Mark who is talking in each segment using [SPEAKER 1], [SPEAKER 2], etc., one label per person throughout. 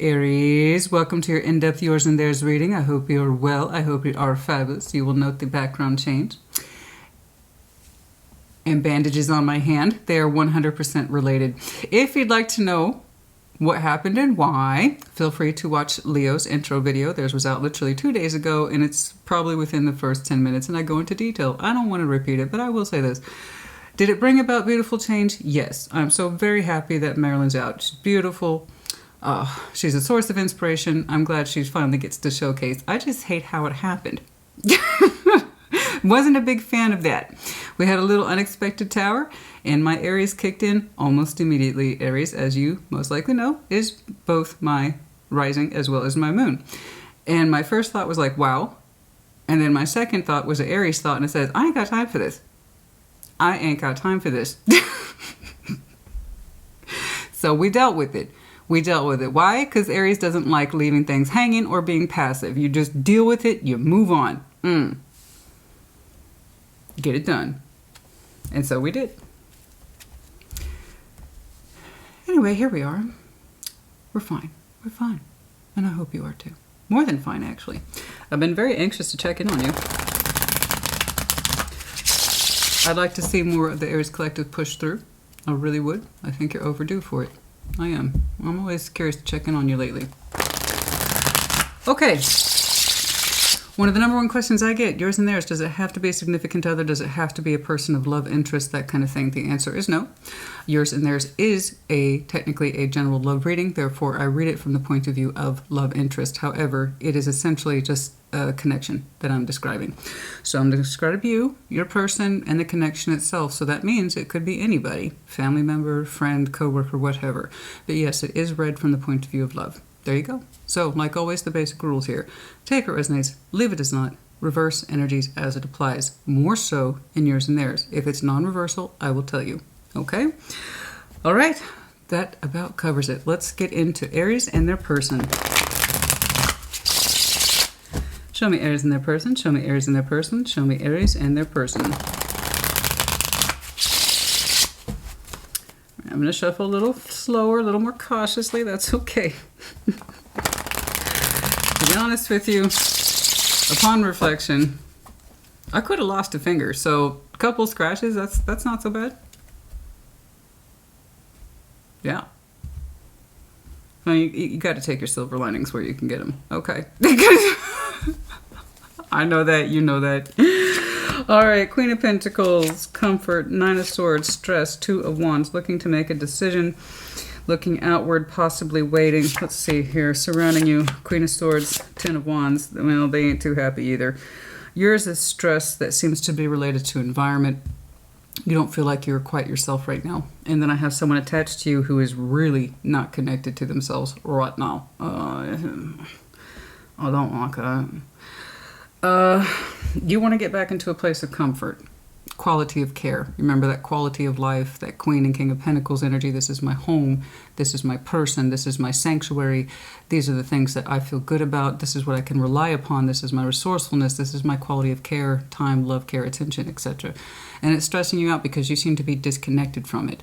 [SPEAKER 1] Aries, welcome to your in-depth yours and theirs reading. I hope you're well. I hope you are fabulous. You will note the background change and bandages on my hand. They are 100% related. If you'd like to know what happened and why, feel free to watch Leo's intro video. Theirs was out literally 2 days ago, and it's probably within the first 10 minutes, and I go into detail. I don't want to repeat it, but I will say this. Did it bring about beautiful change? Yes. I'm so very happy that Marilyn's out. She's beautiful. She's a source of inspiration. I'm glad she finally gets to showcase. I just hate how it happened. Wasn't a big fan of that. We had a little unexpected tower, and my Aries kicked in almost immediately. Aries, as you most likely know, is both my rising as well as my moon. And my first thought was like, wow. And then my second thought was an Aries thought, and it says, I ain't got time for this. I ain't got time for this. So we dealt with it. We dealt with it. Why? Because Aries doesn't like leaving things hanging or being passive. You just deal with it. You move on. Get it done. And so we did. Anyway, here we are. We're fine. We're fine. And I hope you are too. More than fine, actually. I've been very anxious to check in on you. I'd like to see more of the Aries Collective push through. I really would. I think you're overdue for it. I am. I'm always curious to check in on you lately. Okay. One of the number one questions I get, yours and theirs, does it have to be a significant other? Does it have to be a person of love, interest, that kind of thing? The answer is no. Yours and theirs is technically a general love reading. Therefore, I read it from the point of view of love interest. However, it is essentially just a connection that I'm describing. So I'm going to describe you, your person, and the connection itself. So that means it could be anybody, family member, friend, coworker, whatever. But yes, it is read from the point of view of love. There you go. So, like always, the basic rules here. Take what resonates, leave it as not, reverse energies as it applies. More so in yours and theirs. If it's non-reversal, I will tell you. Okay? All right. That about covers it. Let's get into Aries and their person. Show me Aries and their person. Show me Aries and their person. Show me Aries and their person. I'm going to shuffle a little slower, a little more cautiously. That's okay. To be honest with you, upon reflection, I could have lost a finger. So a couple scratches, that's not so bad. Yeah. Well, you got to take your silver linings where you can get them. Okay. I know that. You know that. All right. Queen of Pentacles, comfort, Nine of Swords, stress, Two of Wands, looking to make a decision, looking outward, possibly waiting. Let's see here. Surrounding you, Queen of Swords, Ten of Wands. Well, they ain't too happy either. Yours is stress that seems to be related to environment. You don't feel like you're quite yourself right now. And then I have someone attached to you who is really not connected to themselves right now. I don't like that. You want to get back into a place of comfort, quality of care. Remember that quality of life, that Queen and King of Pentacles energy. This is my home. This is my person. This is my sanctuary. These are the things that I feel good about. This is what I can rely upon. This is my resourcefulness. This is my quality of care, time, love, care, attention, etc. And it's stressing you out because you seem to be disconnected from it.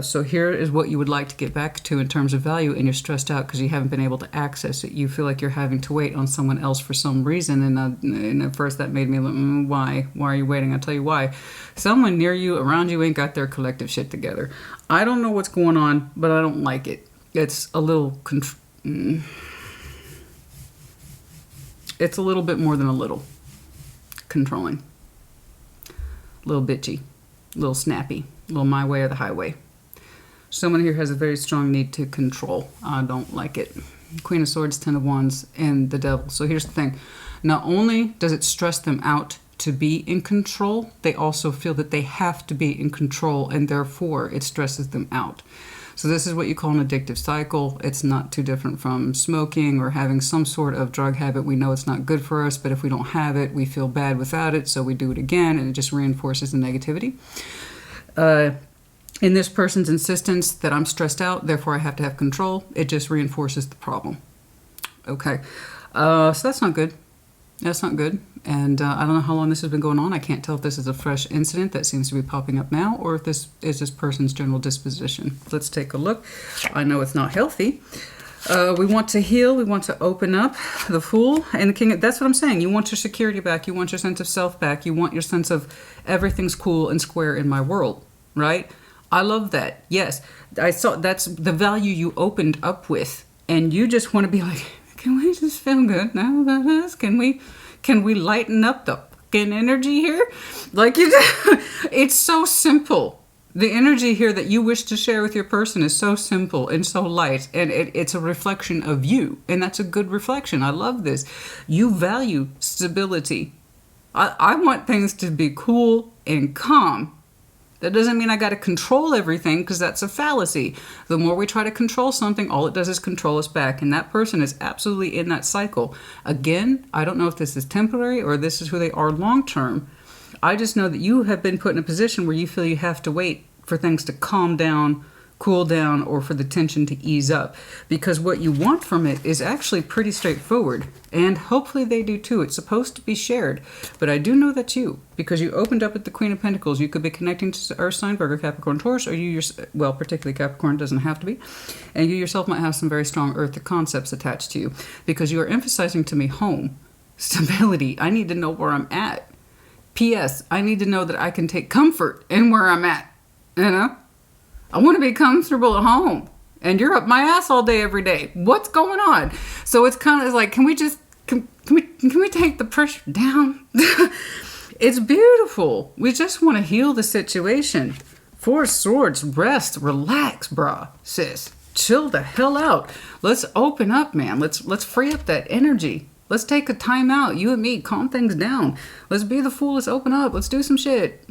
[SPEAKER 1] So here is what you would like to get back to in terms of value, and you're stressed out because you haven't been able to access it. You feel like you're having to wait on someone else for some reason, and at first that made me like, why? Why are you waiting? I'll tell you why. Someone near you, around you, ain't got their collective shit together. I don't know what's going on, but I don't like it. It's a little... It's a little bit more than a little. Controlling. A little bitchy. A little snappy. A little my way or the highway. Someone here has a very strong need to control. I don't like it. Queen of Swords, Ten of Wands, and the Devil. So here's the thing. Not only does it stress them out to be in control, they also feel that they have to be in control, and therefore it stresses them out. So this is what you call an addictive cycle. It's not too different from smoking or having some sort of drug habit. We know it's not good for us, but if we don't have it, we feel bad without it, so we do it again, and it just reinforces the negativity. In this person's insistence that I'm stressed out, therefore I have to have control, it just reinforces the problem. Okay, so that's not good. That's not good. And I don't know how long this has been going on. I can't tell if this is a fresh incident that seems to be popping up now, or if this is this person's general disposition. Let's take a look. I know it's not healthy. We want to heal. We want to open up. The Fool and the King. That's what I'm saying. You want your security back. You want your sense of self back. You want your sense of everything's cool and square in my world, right? I love that. Yes, I saw that's the value you opened up with, and you just want to be like, can we just feel good now about us? Can we lighten up the fucking energy here? Like it's so simple. The energy here that you wish to share with your person is so simple and so light, and it's a reflection of you, and that's a good reflection. I love this. You value stability. I want things to be cool and calm. That doesn't mean I got to control everything, because that's a fallacy. The more we try to control something, all it does is control us back, and that person is absolutely in that cycle. Again, I don't know if this is temporary or this is who they are long term. I just know that you have been put in a position where you feel you have to wait for things to calm down, cool down, or for the tension to ease up. Because what you want from it is actually pretty straightforward. And hopefully they do too. It's supposed to be shared. But I do know that's you. Because you opened up with the Queen of Pentacles. You could be connecting to Earth sign, Virgo, Capricorn, Taurus, or you, well, particularly Capricorn, doesn't have to be. And you yourself might have some very strong Earth concepts attached to you. Because you are emphasizing to me home, stability. I need to know where I'm at. P.S. I need to know that I can take comfort in where I'm at, you know? I want to be comfortable at home, and you're up my ass all day, every day. What's going on? So it's kind of like, can we take the pressure down? It's beautiful. We just want to heal the situation. Four of Swords, rest, relax, brah, sis. Chill the hell out. Let's open up, man. Let's free up that energy. Let's take a time out. You and me, calm things down. Let's be the Fool. Let's open up. Let's do some shit.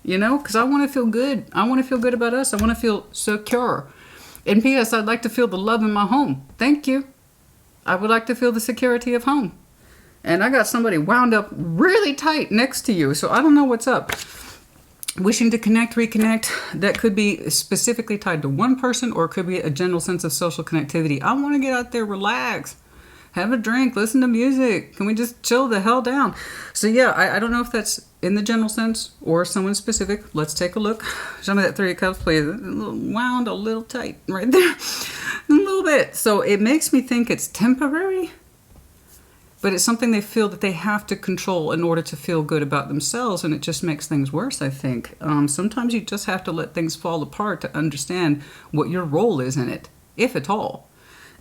[SPEAKER 1] You know, because I want to feel good. I want to feel good about us. I want to feel secure. And P.S. I'd like to feel the love in my home. Thank you. I would like to feel the security of home. And I got somebody wound up really tight next to you. So I don't know what's up. Wishing to connect, reconnect. That could be specifically tied to one person, or it could be a general sense of social connectivity. I want to get out there, relax. Have a drink, listen to music. Can we just chill the hell down? So yeah, I don't know if that's in the general sense or someone specific. Let's take a look. Show me that Three of Cups, please. Wound a little tight right there. A little bit. So it makes me think it's temporary, but it's something they feel that they have to control in order to feel good about themselves, and it just makes things worse, I think. Sometimes you just have to let things fall apart to understand what your role is in it, if at all.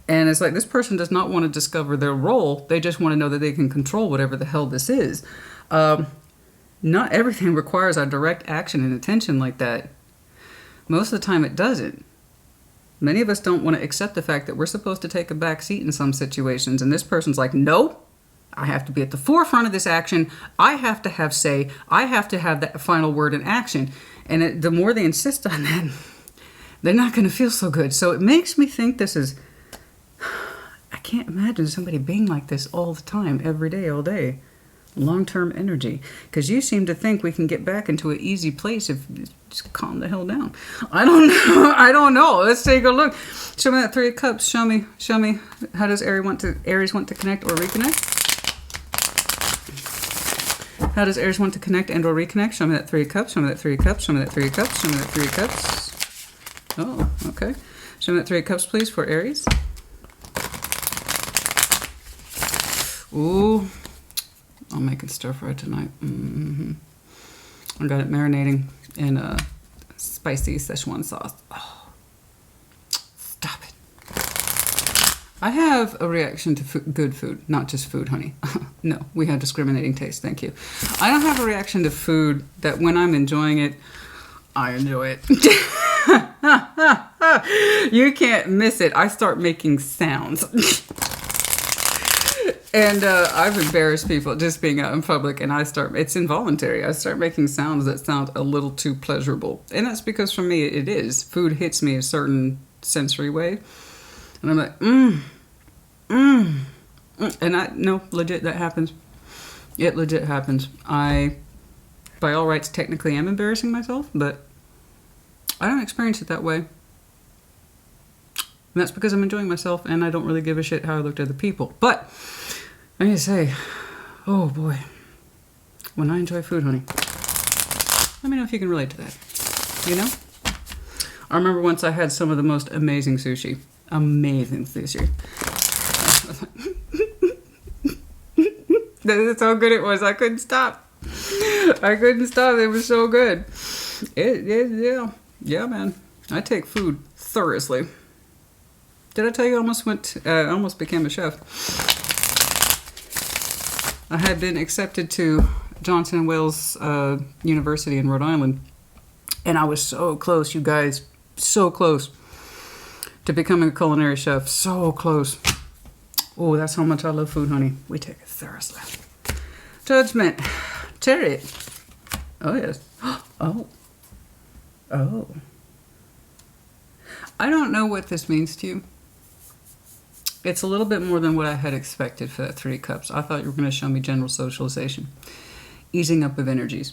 [SPEAKER 1] And it's like this person does not want to discover their role. They just want to know that they can control whatever the hell this is. Not everything requires our direct action and attention like that. Most of the time it doesn't. Many of us don't want to accept the fact that we're supposed to take a back seat in some situations. And this person's like, no, I have to be at the forefront of this action. I have to have say. I have to have that final word in action. And the more they insist on that, they're not going to feel so good. So it makes me think this is... I can't imagine somebody being like this all the time, every day, all day. Long-term energy. Because you seem to think we can get back into an easy place if you just calm the hell down. I don't know. I don't know. Let's take a look. Show me that Three of Cups. Show me. How does Aries want to connect or reconnect? How does Aries want to connect and or reconnect? Show me that Three of Cups. Show me that Three of Cups. Show me that Three of Cups. Show me that Three of Cups. Oh, okay. Show me that Three of Cups, please, for Aries. Ooh, I'm making stir fry tonight. I got it marinating in a spicy Szechuan sauce. Oh, stop it. I have a reaction to good food, not just food, honey. No, we have discriminating taste. Thank you. I don't have a reaction to food that when I'm enjoying it, I enjoy it. You can't miss it. I start making sounds. And I've embarrassed people just being out in public, and it's involuntary. I start making sounds that sound a little too pleasurable. And that's because for me, it is. Food hits me a certain sensory way. And I'm like, And no, legit, that happens. It legit happens. I, by all rights, technically am embarrassing myself, but I don't experience it that way. And that's because I'm enjoying myself, and I don't really give a shit how I look to other people. But I need to say, oh boy, when I enjoy food, honey, let me know if you can relate to that. You know? I remember once I had some of the most amazing sushi. Amazing sushi. That's how good it was. I couldn't stop. I couldn't stop. It was so good. Yeah, man. I take food seriously. Did I tell you I almost became a chef? I had been accepted to Johnson & Wales University in Rhode Island, and I was so close, you guys, so close to becoming a culinary chef. So close. Oh, that's how much I love food, honey. We take it seriously. Judgment. Chariot. Oh, yes. Oh. Oh. I don't know what this means to you. It's a little bit more than what I had expected for that 3 cups. I thought you were going to show me general socialization. Easing up of energies.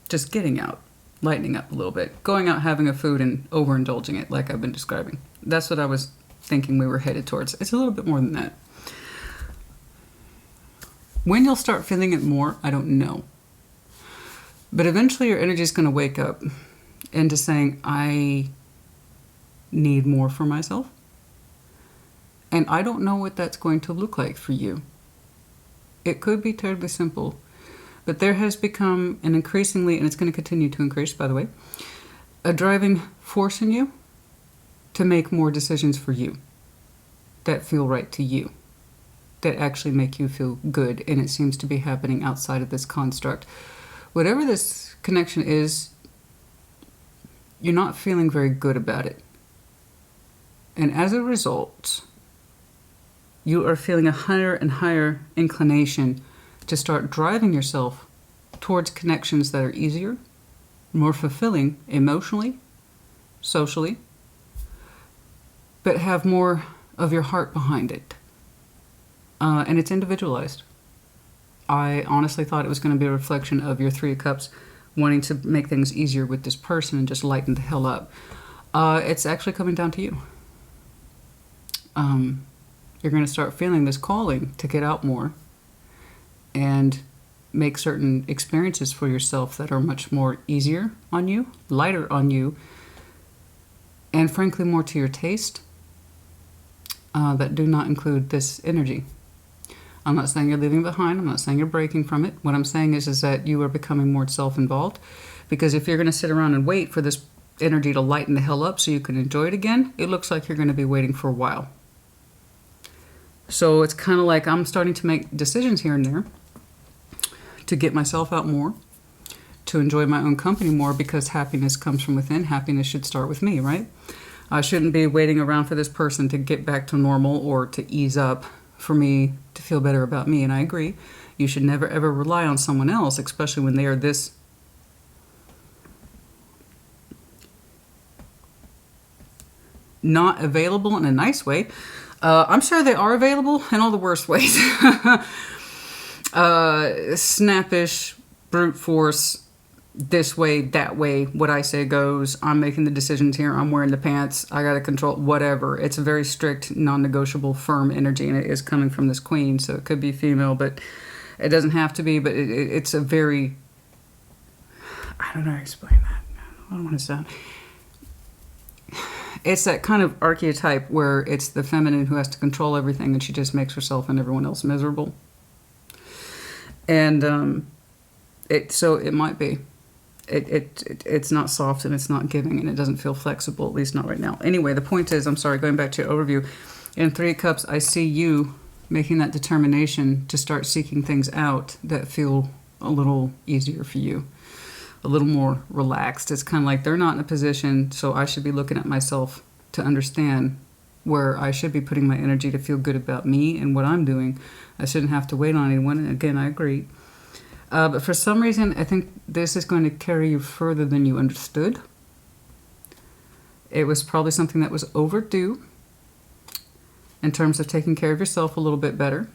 [SPEAKER 1] Just getting out. Lightening up a little bit. Going out, having a food, and overindulging it, like I've been describing. That's what I was thinking we were headed towards. It's a little bit more than that. When you'll start feeling it more, I don't know. But eventually your energy is going to wake up into saying, I need more for myself. And I don't know what that's going to look like for you. It could be terribly simple. But there has become an increasingly, and it's going to continue to increase, by the way, a driving force in you to make more decisions for you that feel right to you, that actually make you feel good. And it seems to be happening outside of this construct. Whatever this connection is, you're not feeling very good about it. And as a result, you are feeling a higher and higher inclination to start driving yourself towards connections that are easier, more fulfilling emotionally, socially, but have more of your heart behind it. And it's individualized. I honestly thought it was going to be a reflection of your 3 of Cups wanting to make things easier with this person and just lighten the hell up. It's actually coming down to you. You're going to start feeling this calling to get out more and make certain experiences for yourself that are much more easier on you, lighter on you, and frankly more to your taste, that do not include this energy. I'm not saying you're leaving behind. I'm not saying you're breaking from it. What I'm saying is that you are becoming more self-involved, because if you're going to sit around and wait for this energy to lighten the hell up so you can enjoy it again, it looks like you're going to be waiting for a while. So it's kind of like I'm starting to make decisions here and there to get myself out more, to enjoy my own company more, because happiness comes from within. Happiness should start with me, right? I shouldn't be waiting around for this person to get back to normal or to ease up for me to feel better about me. And I agree. You should never, ever rely on someone else, especially when they are this not available in a nice way. I'm sure they are available in all the worst ways. Snappish, brute force, this way, that way, what I say goes. I'm making the decisions here. I'm wearing the pants. I got to control whatever. It's a very strict, non-negotiable, firm energy, and it is coming from this queen, so it could be female, but it doesn't have to be. But it's a very, I don't know how to explain that. I don't want to sound. It's that kind of archetype where it's the feminine who has to control everything, and she just makes herself and everyone else miserable. And so it might be. It's not soft, and it's not giving, and it doesn't feel flexible, at least not right now. Anyway, the point is, I'm sorry, going back to your overview, in 3 of Cups, I see you making that determination to start seeking things out that feel a little easier for you, a little more relaxed. It's kind of like they're not in a position, so I should be looking at myself to understand where I should be putting my energy to feel good about me and what I'm doing. I shouldn't have to wait on anyone. And again, I agree. But for some reason, I think this is going to carry you further than you understood. It was probably something that was overdue in terms of taking care of yourself a little bit better.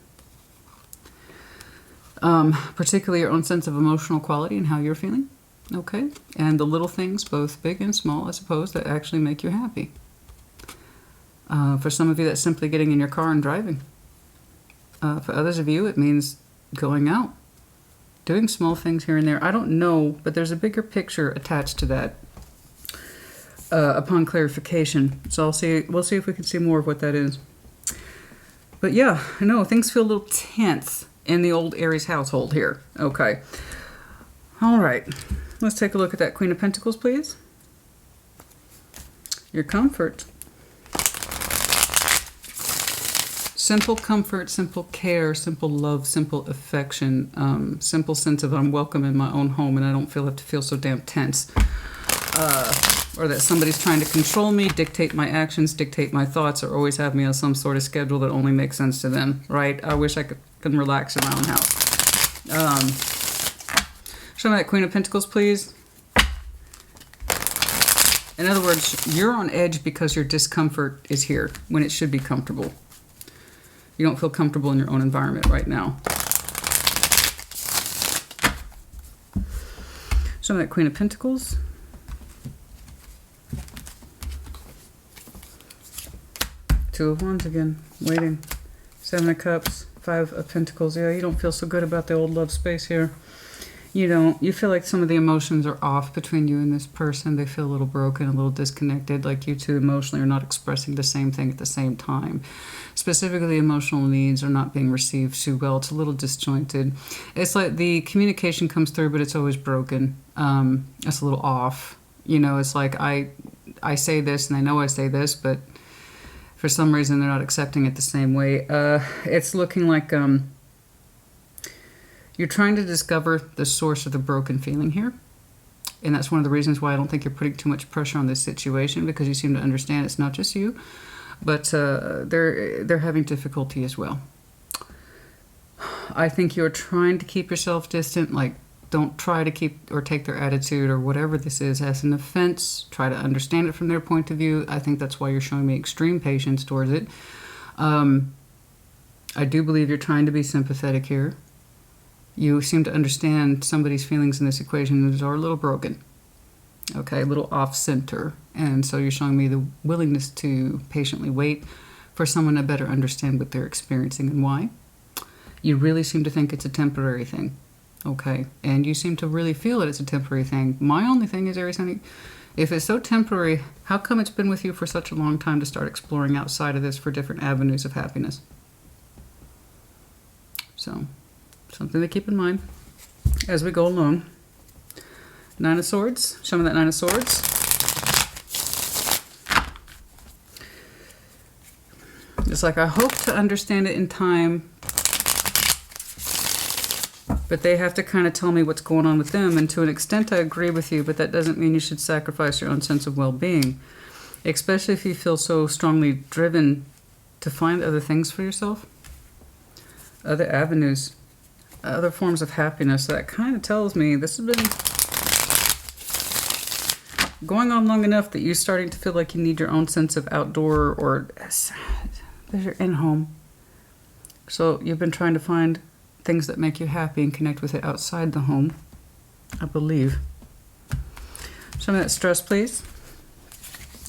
[SPEAKER 1] Particularly your own sense of emotional quality and how you're feeling. Okay? And the little things, both big and small, I suppose, that actually make you happy. For some of you, that's simply getting in your car and driving. For others of you, it means going out, doing small things here and there. I don't know, but there's a bigger picture attached to that. upon clarification. So we'll see if we can see more of what that is. But yeah, I know things feel a little tense in the old Aries household here. Okay. All right. Let's take a look at that Queen of Pentacles, please. Your comfort. Simple comfort, simple care, simple love, simple affection, simple sense of I'm welcome in my own home and I don't have to feel so damn tense. Or that somebody's trying to control me, dictate my actions, dictate my thoughts, or always have me on some sort of schedule that only makes sense to them, right? I wish I can relax in my own house. Show me that Queen of Pentacles, please. In other words, you're on edge because your discomfort is here when it should be comfortable. You don't feel comfortable in your own environment right now. Show me that Queen of Pentacles. Two of Wands again, waiting. Seven of Cups, Five of Pentacles. Yeah, you don't feel so good about the old love space here. You don't. You feel like some of the emotions are off between you and this person. They feel a little broken, a little disconnected, like you two emotionally are not expressing the same thing at the same time. Specifically, emotional needs are not being received too well. It's a little disjointed. It's like the communication comes through, but it's always broken. It's a little off. You know, it's like I say this and I know I say this, but for some reason they're not accepting it the same way. It's looking like you're trying to discover the source of the broken feeling here. And that's one of the reasons why I don't think you're putting too much pressure on this situation, because you seem to understand it's not just you, but they're having difficulty as well. I think you're trying to keep yourself distant, like don't try to keep or take their attitude or whatever this is as an offense. Try to understand it from their point of view. I think that's why you're showing me extreme patience towards it. I do believe you're trying to be sympathetic here. You seem to understand somebody's feelings in this equation that are a little broken. Okay, a little off-center. And so you're showing me the willingness to patiently wait for someone to better understand what they're experiencing and why. You really seem to think it's a temporary thing. Okay, and you seem to really feel that it's a temporary thing. My only thing is, Aries, honey, if it's so temporary, how come it's been with you for such a long time to start exploring outside of this for different avenues of happiness? So, something to keep in mind as we go along. Nine of Swords. Show me that Nine of Swords. It's like I hope to understand it in time, but they have to kind of tell me what's going on with them. And to an extent, I agree with you, but that doesn't mean you should sacrifice your own sense of well-being, especially if you feel so strongly driven to find other things for yourself, other avenues, other forms of happiness. That kind of tells me this has been going on long enough that you're starting to feel like you need your own sense of outdoor or you're in home. So you've been trying to find things that make you happy and connect with it outside the home, I believe. Show me that stress, please.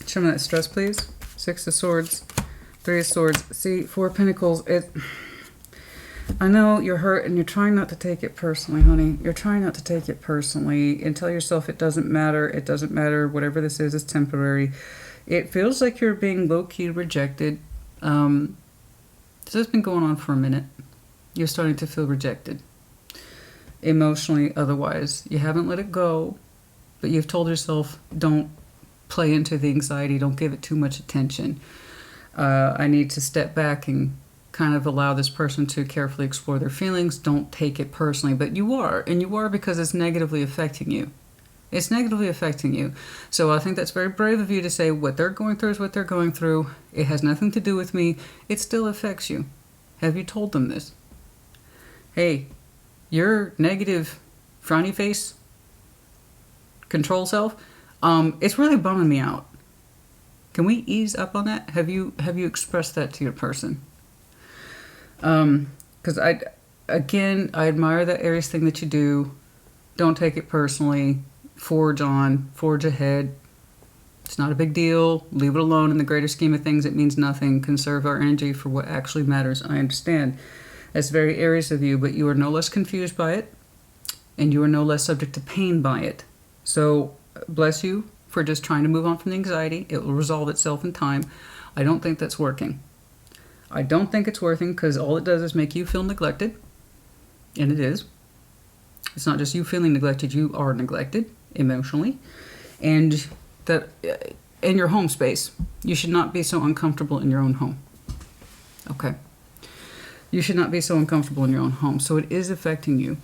[SPEAKER 1] Show me that stress, please. Six of Swords, Three of Swords. See, Four of Pentacles. I know you're hurt and you're trying not to take it personally, honey. You're trying not to take it personally and tell yourself it doesn't matter. It doesn't matter. Whatever this is temporary. It feels like you're being low-key rejected. This has been going on for a minute. You're starting to feel rejected. Emotionally, otherwise. You haven't let it go, but you've told yourself, don't play into the anxiety. Don't give it too much attention. I need to step back and kind of allow this person to carefully explore their feelings. Don't take it personally. But you are, and you are because it's negatively affecting you. It's negatively affecting you. So I think that's very brave of you to say what they're going through is what they're going through. It has nothing to do with me. It still affects you. Have you told them this? Hey, your negative frowny face, control self, it's really bumming me out. Can we ease up on that? Have you expressed that to your person? Because I admire that Aries thing that you do. Don't take it personally. Forge on, forge ahead. It's not a big deal. Leave it alone. In the greater scheme of things, it means nothing. Conserve our energy for what actually matters. I understand. That's very Aries of you, but you are no less confused by it, and you are no less subject to pain by it. So, bless you for just trying to move on from the anxiety. It will resolve itself in time. I don't think that's working. I don't think it's working because all it does is make you feel neglected. And it is. It's not just you feeling neglected, you are neglected emotionally. And that in your home space, you should not be so uncomfortable in your own home. Okay. You should not be so uncomfortable in your own home. So it is affecting you.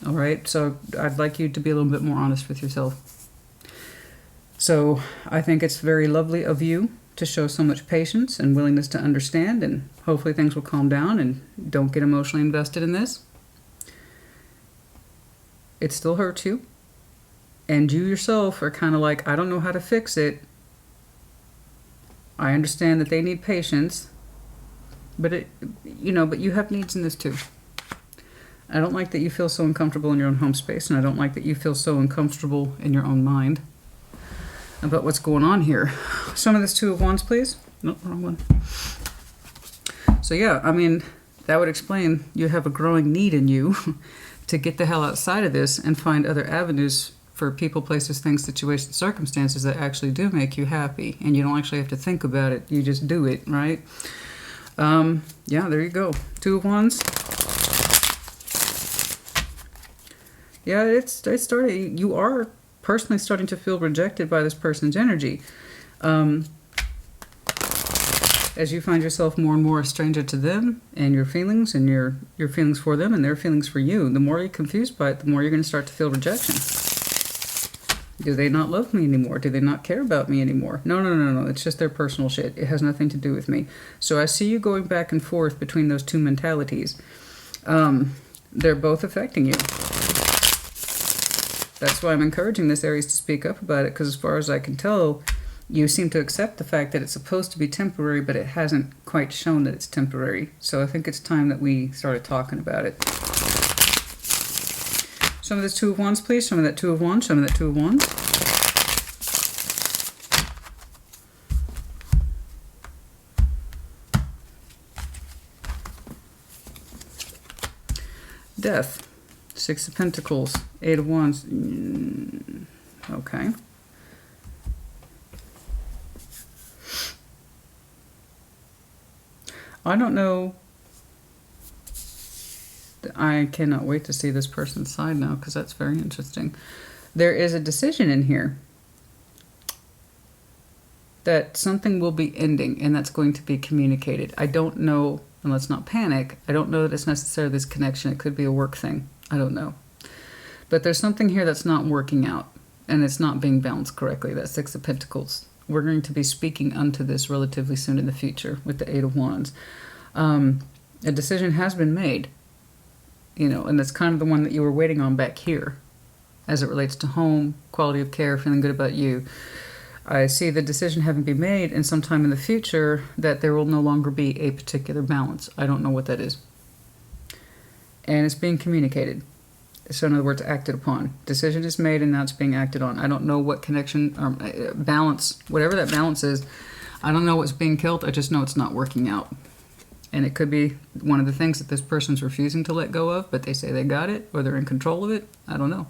[SPEAKER 1] All right. So I'd like you to be a little bit more honest with yourself. So I think it's very lovely of you to show so much patience and willingness to understand, and hopefully things will calm down and don't get emotionally invested in this. It still hurts you. And you yourself are kind of like, I don't know how to fix it. I understand that they need patience. But but you have needs in this too. I don't like that you feel so uncomfortable in your own home space, and I don't like that you feel so uncomfortable in your own mind about what's going on here. Some of this Two of Wands, please. Nope, wrong one. So yeah, I mean, that would explain you have a growing need in you to get the hell outside of this and find other avenues for people, places, things, situations, circumstances that actually do make you happy. And you don't actually have to think about it. You just do it, right? Yeah, there you go. Two of Wands. Yeah, it's starting. You are personally starting to feel rejected by this person's energy. As you find yourself more and more a stranger to them and your feelings and your feelings for them and their feelings for you, the more you're confused by it, the more you're going to start to feel rejection. Do they not love me anymore? Do they not care about me anymore? No. It's just their personal shit. It has nothing to do with me. So I see you going back and forth between those two mentalities. They're both affecting you. That's why I'm encouraging this Aries to speak up about it, because as far as I can tell, you seem to accept the fact that it's supposed to be temporary, but it hasn't quite shown that it's temporary. So I think it's time that we started talking about it. Some of this Two of Wands, please. Some of that Two of Wands. Some of that Two of Wands. Death. Six of Pentacles. Eight of Wands. Okay. I don't know. I cannot wait to see this person's side now, because that's very interesting. There is a decision in here that something will be ending, and that's going to be communicated. I don't know, and let's not panic, I don't know that it's necessarily this connection. It could be a work thing. I don't know. But there's something here that's not working out, and it's not being balanced correctly. That Six of Pentacles. We're going to be speaking unto this relatively soon in the future with the Eight of Wands. A decision has been made. And that's kind of the one that you were waiting on back here as it relates to home, quality of care, feeling good about you. I see the decision having been made and sometime in the future that there will no longer be a particular balance. I don't know what that is. And it's being communicated. So in other words, acted upon. Decision is made and now it's being acted on. I don't know what connection or balance, whatever that balance is, I don't know what's being killed. I just know it's not working out. And it could be one of the things that this person's refusing to let go of, but they say they got it, or they're in control of it. I don't know.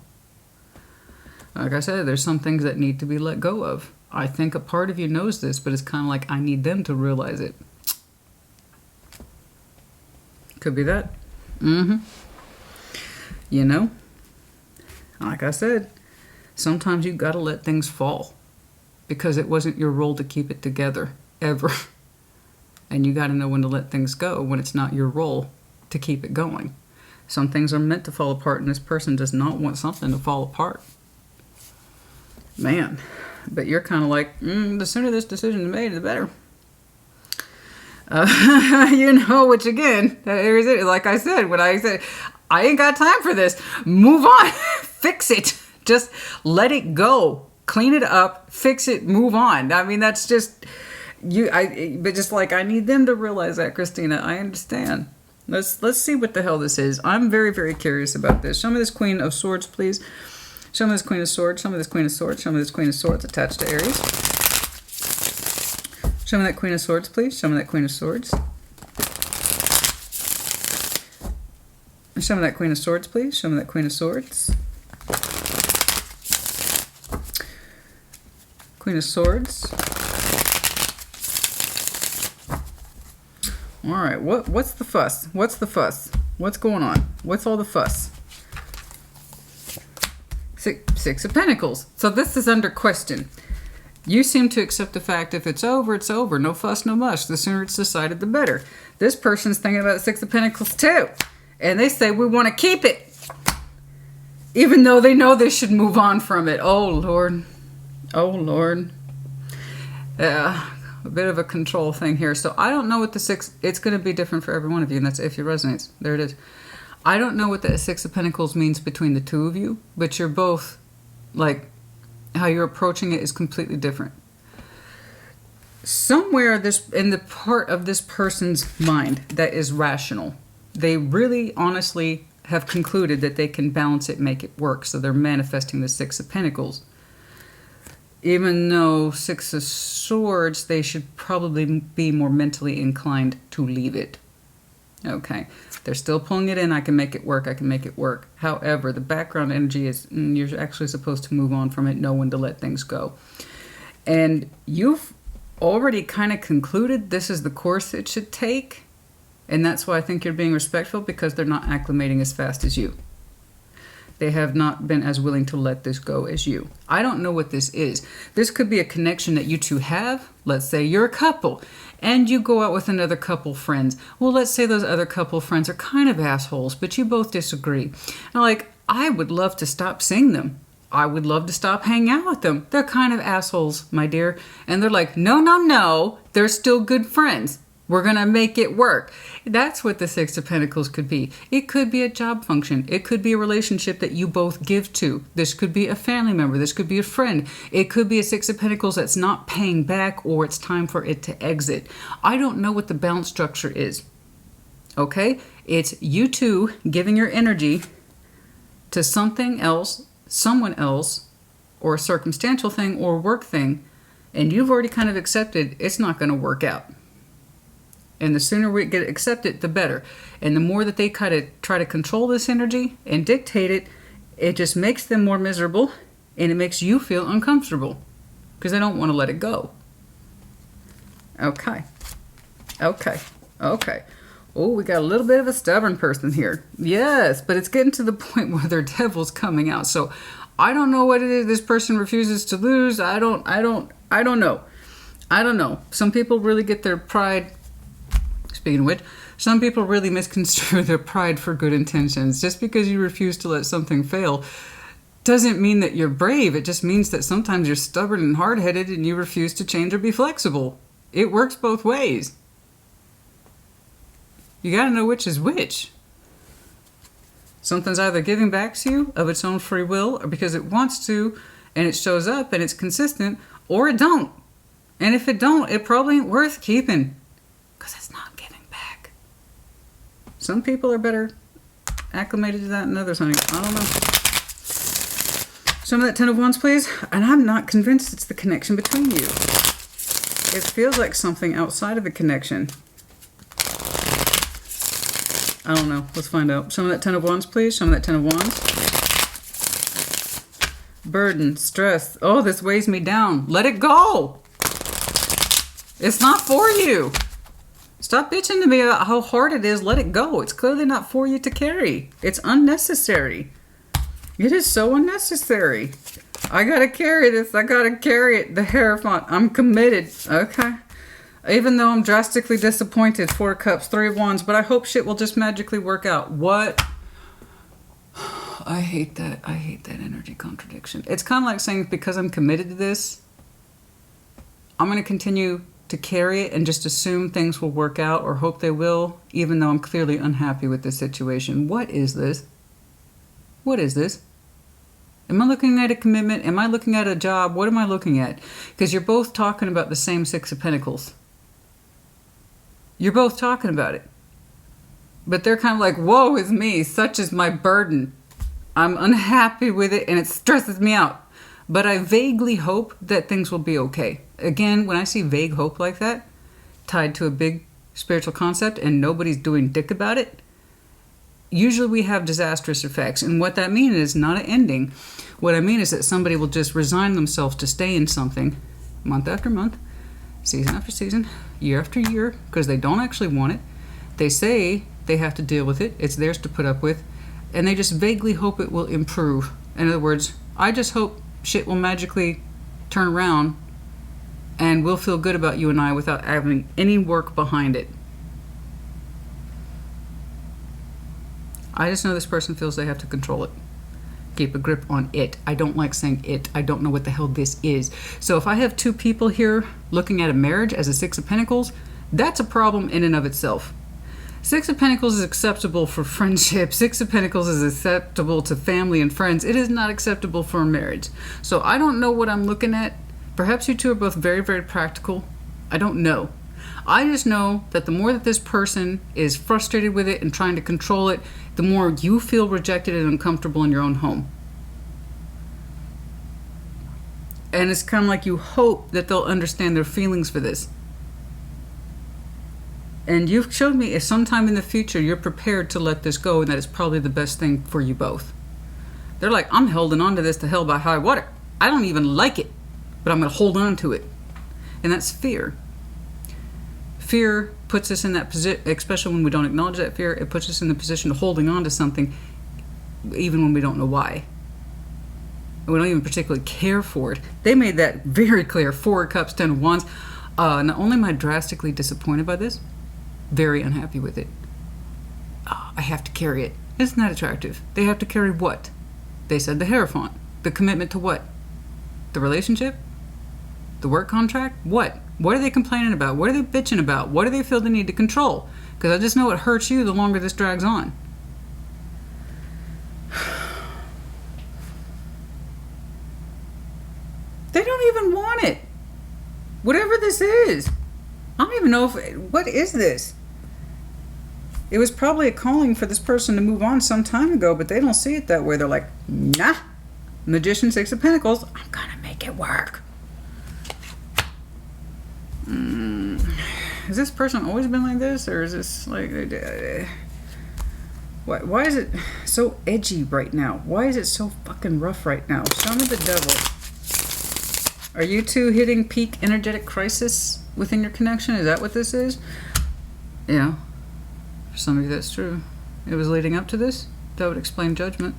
[SPEAKER 1] Like I said, there's some things that need to be let go of. I think a part of you knows this, but it's kind of like, I need them to realize it. Could be that. Like I said, sometimes you got to let things fall, because it wasn't your role to keep it together, ever. And you got to know when to let things go when it's not your role to keep it going. Some things are meant to fall apart, and this person does not want something to fall apart. Man, but you're kind of like, the sooner this decision is made, the better. Which again, like I said, when I said, I ain't got time for this. Move on. Fix it. Just let it go. Clean it up. Fix it. Move on. I mean, that's just... but just like, I need them to realize that, Christina. I understand. Let's see what the hell this is. I'm very, very curious about this. Show me this Queen of Swords, please. Show me this Queen of Swords. Show me this Queen of Swords. Show me this Queen of Swords attached to Aries. Show me that Queen of Swords, please. Show me that Queen of Swords. Show me that Queen of Swords, please. Show me that Queen of Swords. Queen of Swords. All right, what's the fuss? What's the fuss? What's going on? What's all the fuss? Six of Pentacles. So this is under question. You seem to accept the fact if it's over, it's over. No fuss, no muss. The sooner it's decided, the better. This person's thinking about the Six of Pentacles too. And they say, we want to keep it. Even though they know they should move on from it. Oh, Lord. Oh, Lord. A bit of a control thing here. So I don't know what the six... It's going to be different for every one of you. And that's if it resonates. There it is. I don't know what the Six of Pentacles means between the two of you. But you're both, like... How you're approaching it is completely different. Somewhere in the part of this person's mind that is rational, they really honestly have concluded that they can balance it, make it work. So they're manifesting the Six of Pentacles. Even though Six of Swords, they should probably be more mentally inclined to leave it. Okay. They're still pulling it in. I can make it work. I can make it work. However, the background energy is you're actually supposed to move on from it, know when to let things go. And you've already kind of concluded this is the course it should take. And that's why I think you're being respectful, because they're not acclimating as fast as you. They have not been as willing to let this go as you. I don't know what this is. This could be a connection that you two have. Let's say you're a couple and you go out with another couple friends. Well, let's say those other couple friends are kind of assholes, but you both disagree. And like, I would love to stop seeing them. I would love to stop hanging out with them. They're kind of assholes, my dear. And they're like, no, no, no. They're still good friends. We're going to make it work. That's what the Six of Pentacles could be. It could be a job function. It could be a relationship that you both give to. This could be a family member. This could be a friend. It could be a Six of Pentacles that's not paying back, or it's time for it to exit. I don't know what the balance structure is. Okay? It's you two giving your energy to something else, someone else, or a circumstantial thing or work thing, and you've already kind of accepted it's not going to work out. And the sooner we get it accepted, the better. And the more that they kind of try to control this energy and dictate it, it just makes them more miserable, and it makes you feel uncomfortable because they don't want to let it go. Okay. Okay. Okay. Oh, we got a little bit of a stubborn person here. Yes, but it's getting to the point where their devil's coming out. So I don't know what it is this person refuses to lose. I don't know. I don't know. Some people really get their pride. Speaking of which, some people really misconstrue their pride for good intentions. Just because you refuse to let something fail doesn't mean that you're brave. It just means that sometimes you're stubborn and hard-headed and you refuse to change or be flexible. It works both ways. You got to know which is which. Something's either giving back to you of its own free will, or because it wants to and it shows up and it's consistent, or it don't. And if it don't, it probably ain't worth keeping because it's not giving back. Some people are better acclimated to that than others, honey. I don't know. Some of that Ten of Wands, please. And I'm not convinced it's the connection between you. It feels like something outside of the connection. I don't know. Let's find out. Some of that Ten of Wands, please. Some of that Ten of Wands. Burden, stress. Oh, this weighs me down. Let it go. It's not for you. Stop bitching to me about how hard it is. Let it go. It's clearly not for you to carry. It's unnecessary. It is so unnecessary. I gotta carry this. I gotta carry it. The Hierophant. I'm committed. Okay. Even though I'm drastically disappointed. 4 of Cups, 3 of Wands. But I hope shit will just magically work out. What? I hate that. I hate that energy contradiction. It's kind of like saying because I'm committed to this, I'm going to continue to carry it and just assume things will work out or hope they will, even though I'm clearly unhappy with this situation. What is this? What is this? Am I looking at a commitment? Am I looking at a job? What am I looking at? Because you're both talking about the same Six of Pentacles. You're both talking about it. But they're kind of like, woe is me. Such is my burden. I'm unhappy with it and it stresses me out. But I vaguely hope that things will be okay. Again, when I see vague hope like that, tied to a big spiritual concept and nobody's doing dick about it, usually we have disastrous effects. And what that means is not an ending. What I mean is that somebody will just resign themselves to stay in something month after month, season after season, year after year, because they don't actually want it. They say they have to deal with it. It's theirs to put up with. And they just vaguely hope it will improve. In other words, I just hope shit will magically turn around and we'll feel good about you and I without having any work behind it. I just know this person feels they have to control it. Keep a grip on it. I don't like saying it. I don't know what the hell this is. So if I have two people here looking at a marriage as a Six of Pentacles, that's a problem in and of itself. Six of Pentacles is acceptable for friendship. Six of Pentacles is acceptable to family and friends. It is not acceptable for a marriage. So I don't know what I'm looking at. Perhaps you two are both very, very practical. I don't know. I just know that the more that this person is frustrated with it and trying to control it, the more you feel rejected and uncomfortable in your own home. And it's kind of like you hope that they'll understand their feelings for this. And you've showed me if sometime in the future you're prepared to let this go and that it's probably the best thing for you both. They're like, I'm holding on to this to hell by high water. I don't even like it, but I'm going to hold on to it. And that's fear. Fear puts us in that position, especially when we don't acknowledge that fear, it puts us in the position of holding on to something even when we don't know why. We don't even particularly care for it. They made that very clear. 4 of Cups, 10 of Wands. Not only am I drastically disappointed by this, very unhappy with it. I have to carry it. Isn't that attractive? They have to carry what? They said the Hierophant. The commitment to what? The relationship? The work contract? What? What are they complaining about? What are they bitching about? What do they feel the need to control? Because I just know it hurts you the longer this drags on. They don't even want it. Whatever this is. I don't even know what is this? It was probably a calling for this person to move on some time ago, but they don't see it that way. They're like, nah. Magician, 6 of Pentacles. I'm gonna make it work. Has this person always been like this, or is this like why is it so edgy right now? Why is it so fucking rough right now? Show me the devil. Are you two hitting peak energetic crisis within your connection? Is that what this is? Yeah, for some of you that's true. It was leading up to this. That would explain judgment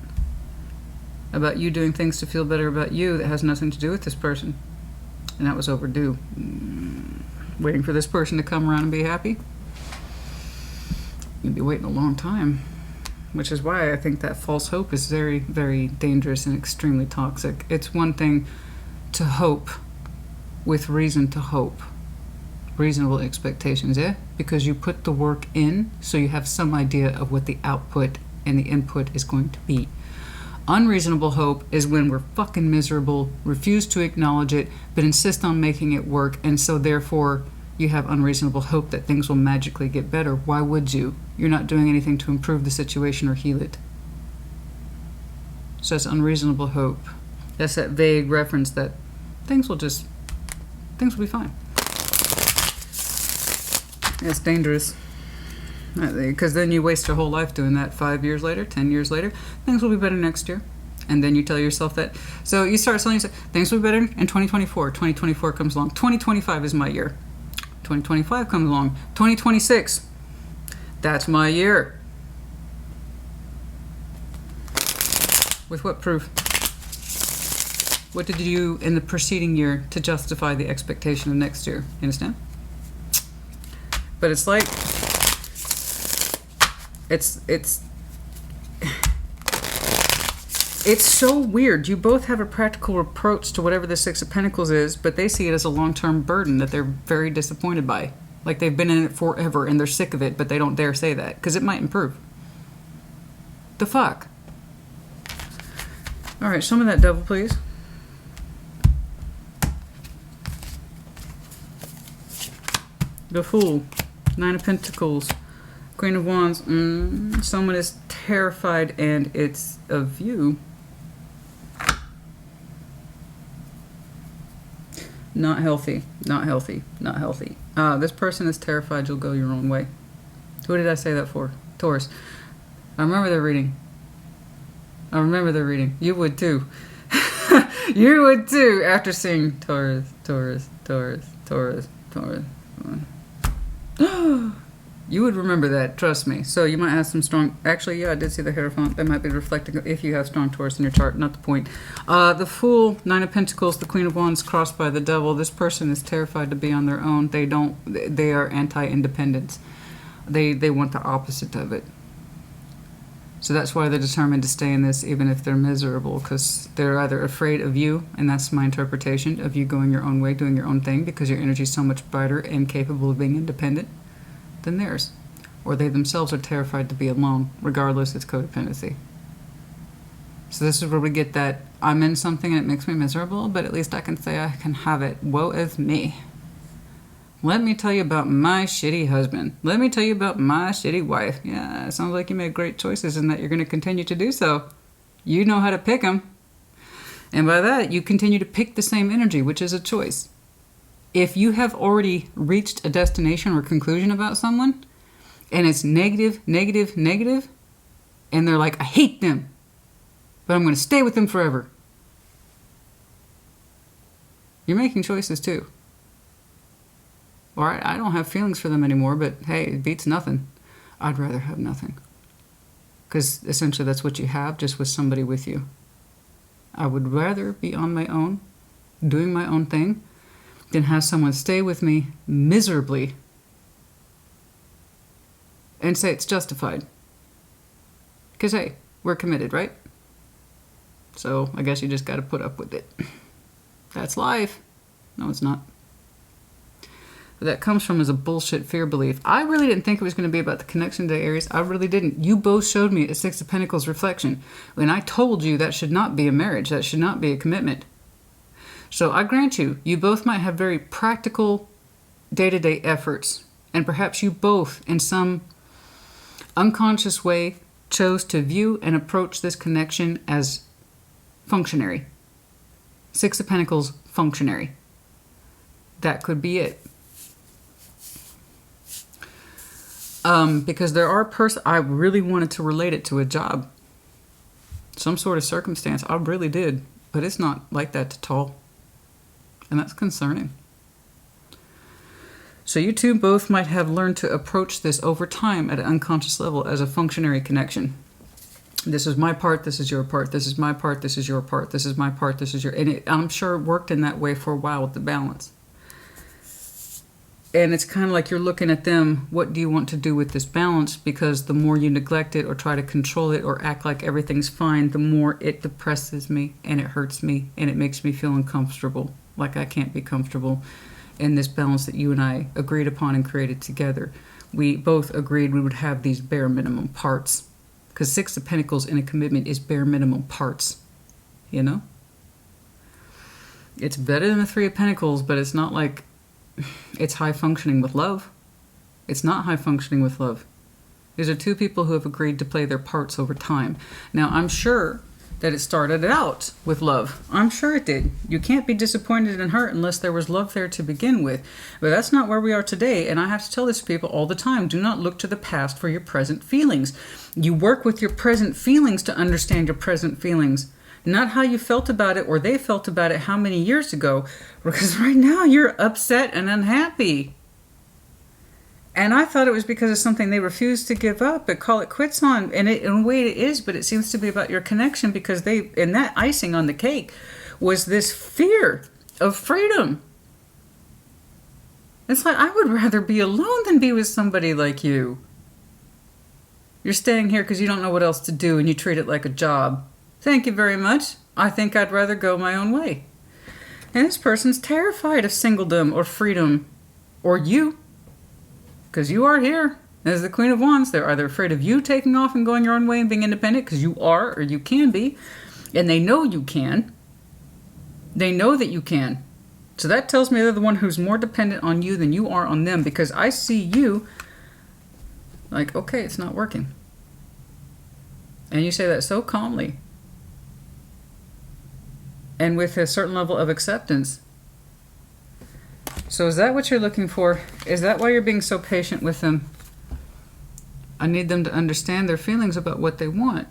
[SPEAKER 1] about you doing things to feel better about you that has nothing to do with this person. And that was overdue. Waiting for this person to come around and be happy. You'd be waiting a long time. Which is why I think that false hope is very, very dangerous and extremely toxic. It's one thing to hope with reason to hope. Reasonable expectations, yeah? Because you put the work in, so you have some idea of what the output and the input is going to be. Unreasonable hope is when we're fucking miserable, refuse to acknowledge it, but insist on making it work, and so therefore you have unreasonable hope that things will magically get better. Why would you? You're not doing anything to improve the situation or heal it. So that's unreasonable hope. That's that vague reference that things will be fine. It's dangerous. Because then you waste your whole life doing that. 5 years later, 10 years later, things will be better next year. And then you tell yourself that. So you start telling yourself, things will be better in 2024. 2024 comes along. 2025 is my year. 2025 comes along. 2026, that's my year. With what proof? What did you do in the preceding year to justify the expectation of next year? You understand? But it's like, it's so weird. You both have a practical approach to whatever the 6 of Pentacles is, but they see it as a long-term burden that they're very disappointed by. Like they've been in it forever and they're sick of it, but they don't dare say that because it might improve. The fuck? All right, show me that devil, please. The Fool, 9 of Pentacles, Queen of Wands. Someone is terrified and it's of you. Not healthy, not healthy, not healthy. This person is terrified you'll go your own way. Who did I say that for? Taurus. I remember their reading. I remember their reading. You would too. You would too after seeing Taurus, Taurus, Taurus, Taurus, Taurus. You would remember that, trust me. So you might have some strong... Actually, yeah, I did see the Hierophant. That might be reflecting if you have strong Taurus in your chart, not the point. The Fool, Nine of Pentacles, the Queen of Wands crossed by the Devil. This person is terrified to be on their own. They are anti-independence. They want the opposite of it. So that's why they're determined to stay in this even if they're miserable, because they're either afraid of you, and that's my interpretation, of you going your own way, doing your own thing, because your energy is so much brighter and capable of being independent than theirs. Or they themselves are terrified to be alone. Regardless, it's codependency. So this is where we get that I'm in something and it makes me miserable, but at least I can say I can have it. Woe is me. Let me tell you about my shitty husband. Let me tell you about my shitty wife. Yeah, it sounds like you made great choices and that you're going to continue to do so. You know how to pick them. And by that, you continue to pick the same energy, which is a choice. If you have already reached a destination or conclusion about someone, and it's negative, negative, negative, and they're like, I hate them, but I'm going to stay with them forever. You're making choices too. Or I don't have feelings for them anymore, but hey, it beats nothing. I'd rather have nothing. Because essentially that's what you have, just with somebody with you. I would rather be on my own, doing my own thing, than have someone stay with me miserably and say it's justified. Because hey, we're committed, right? So I guess you just got to put up with it. That's life. No, it's not. What that comes from is a bullshit fear belief. I really didn't think it was going to be about the connection to Aries. I really didn't. You both showed me a Six of Pentacles reflection. When I told you that should not be a marriage, that should not be a commitment. So I grant you, you both might have very practical day-to-day efforts. And perhaps you both, in some unconscious way, chose to view and approach this connection as functionary. Six of Pentacles, functionary. That could be it. Because there are I really wanted to relate it to a job. Some sort of circumstance. I really did. But it's not like that at all. And that's concerning. So you two both might have learned to approach this over time at an unconscious level as a functionary connection. This is my part, this is your part, this is my part, this is your part, this is my part, this is your... And I'm sure it worked in that way for a while with the balance. And it's kind of like you're looking at them, what do you want to do with this balance? Because the more you neglect it or try to control it or act like everything's fine, the more it depresses me and it hurts me and it makes me feel uncomfortable, like I can't be comfortable in this balance that you and I agreed upon and created together. We both agreed we would have these bare minimum parts. Because Six of Pentacles in a commitment is bare minimum parts, you know? It's better than the Three of Pentacles, but it's not like... It's high functioning with love. It's not high functioning with love. These are two people who have agreed to play their parts over time. Now, I'm sure that it started out with love. I'm sure it did. You can't be disappointed and hurt unless there was love there to begin with. But that's not where we are today, and I have to tell this to people all the time. Do not look to the past for your present feelings. You work with your present feelings to understand your present feelings. Not how you felt about it or they felt about it how many years ago. Because right now you're upset and unhappy. And I thought it was because of something they refused to give up and call it quits on. And in a way it is, but it seems to be about your connection because and that icing on the cake was this fear of freedom. It's like, I would rather be alone than be with somebody like you. You're staying here because you don't know what else to do and you treat it like a job. Thank you very much. I think I'd rather go my own way. And this person's terrified of singledom or freedom or you. Because you are here as the Queen of Wands. They're either afraid of you taking off and going your own way and being independent because you are or you can be. And they know you can. They know that you can. So that tells me they're the one who's more dependent on you than you are on them. Because I see you like, okay, it's not working. And you say that so calmly. And with a certain level of acceptance. So is that what you're looking for? Is that why you're being so patient with them? I need them to understand their feelings about what they want.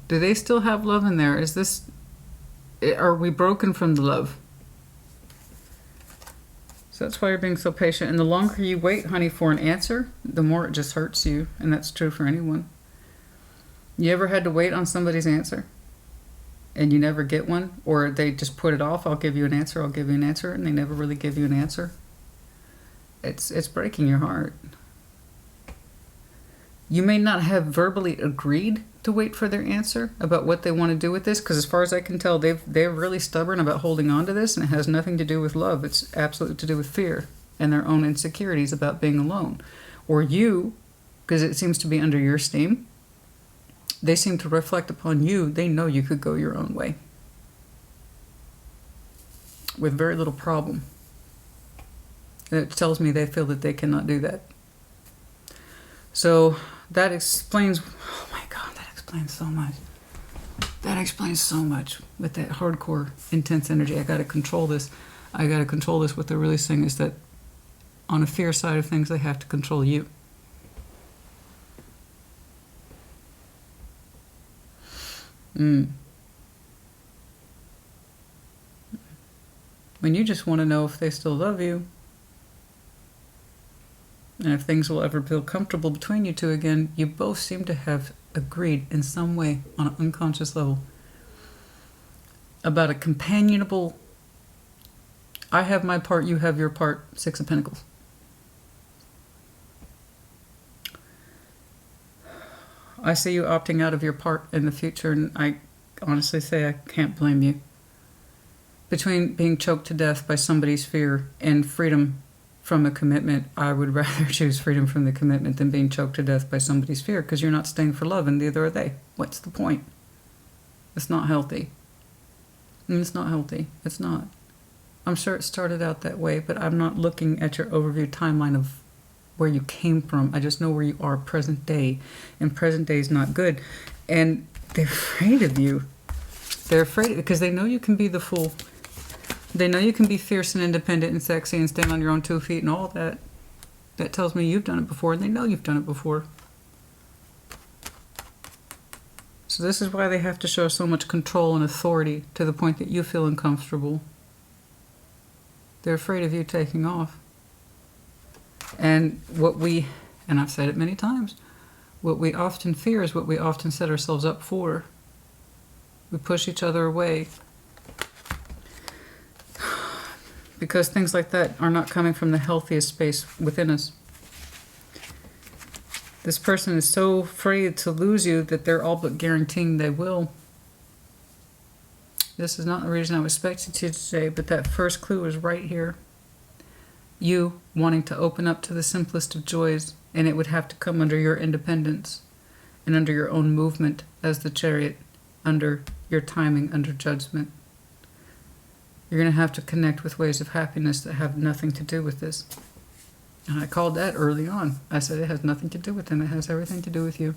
[SPEAKER 1] Do they still have love in there? Are we broken from the love? So that's why you're being so patient. And the longer you wait, honey, for an answer, the more it just hurts you. And that's true for anyone. You ever had to wait on somebody's answer and you never get one? Or they just put it off, I'll give you an answer, I'll give you an answer, and they never really give you an answer? It's breaking your heart. You may not have verbally agreed to wait for their answer about what they want to do with this, because as far as I can tell, they're really stubborn about holding on to this, and it has nothing to do with love. It's absolutely to do with fear and their own insecurities about being alone. Or you, because it seems to be under your steam, they seem to reflect upon you. They know you could go your own way with very little problem. And it tells me they feel that they cannot do that. So that explains, oh my God, that explains so much. That explains so much with that hardcore, intense energy. I got to control this. I got to control this. What they're really saying is that on a fear side of things, they have to control you. When you just want to know if they still love you, and if things will ever feel comfortable between you two again. You both seem to have agreed in some way on an unconscious level about a companionable, I have my part, you have your part, Six of Pentacles. I see you opting out of your part in the future, and I honestly say I can't blame you. Between being choked to death by somebody's fear and freedom from a commitment, I would rather choose freedom from the commitment than being choked to death by somebody's fear, because you're not staying for love and neither are they. What's the point? It's not healthy. It's not healthy. It's not. I'm sure it started out that way, but I'm not looking at your overview timeline of where you came from. I just know where you are present day, and present day is not good. And they're afraid of you. They're afraid because they know you can be the fool. They know you can be fierce and independent and sexy and stand on your own 2 feet and all that. That tells me you've done it before, and they know you've done it before. So this is why they have to show so much control and authority to the point that you feel uncomfortable. They're afraid of you taking off. And and I've said it many times, what we often fear is what we often set ourselves up for. We push each other away because things like that are not coming from the healthiest space within us. This person is so afraid to lose you that they're all but guaranteeing they will. This is not the reason I was expecting you today, but that first clue is right here. You wanting to open up to the simplest of joys, and it would have to come under your independence and under your own movement as the Chariot, under your timing, under judgment. You're going to have to connect with ways of happiness that have nothing to do with this. And I called that early on. I said it has nothing to do with them. It has everything to do with you.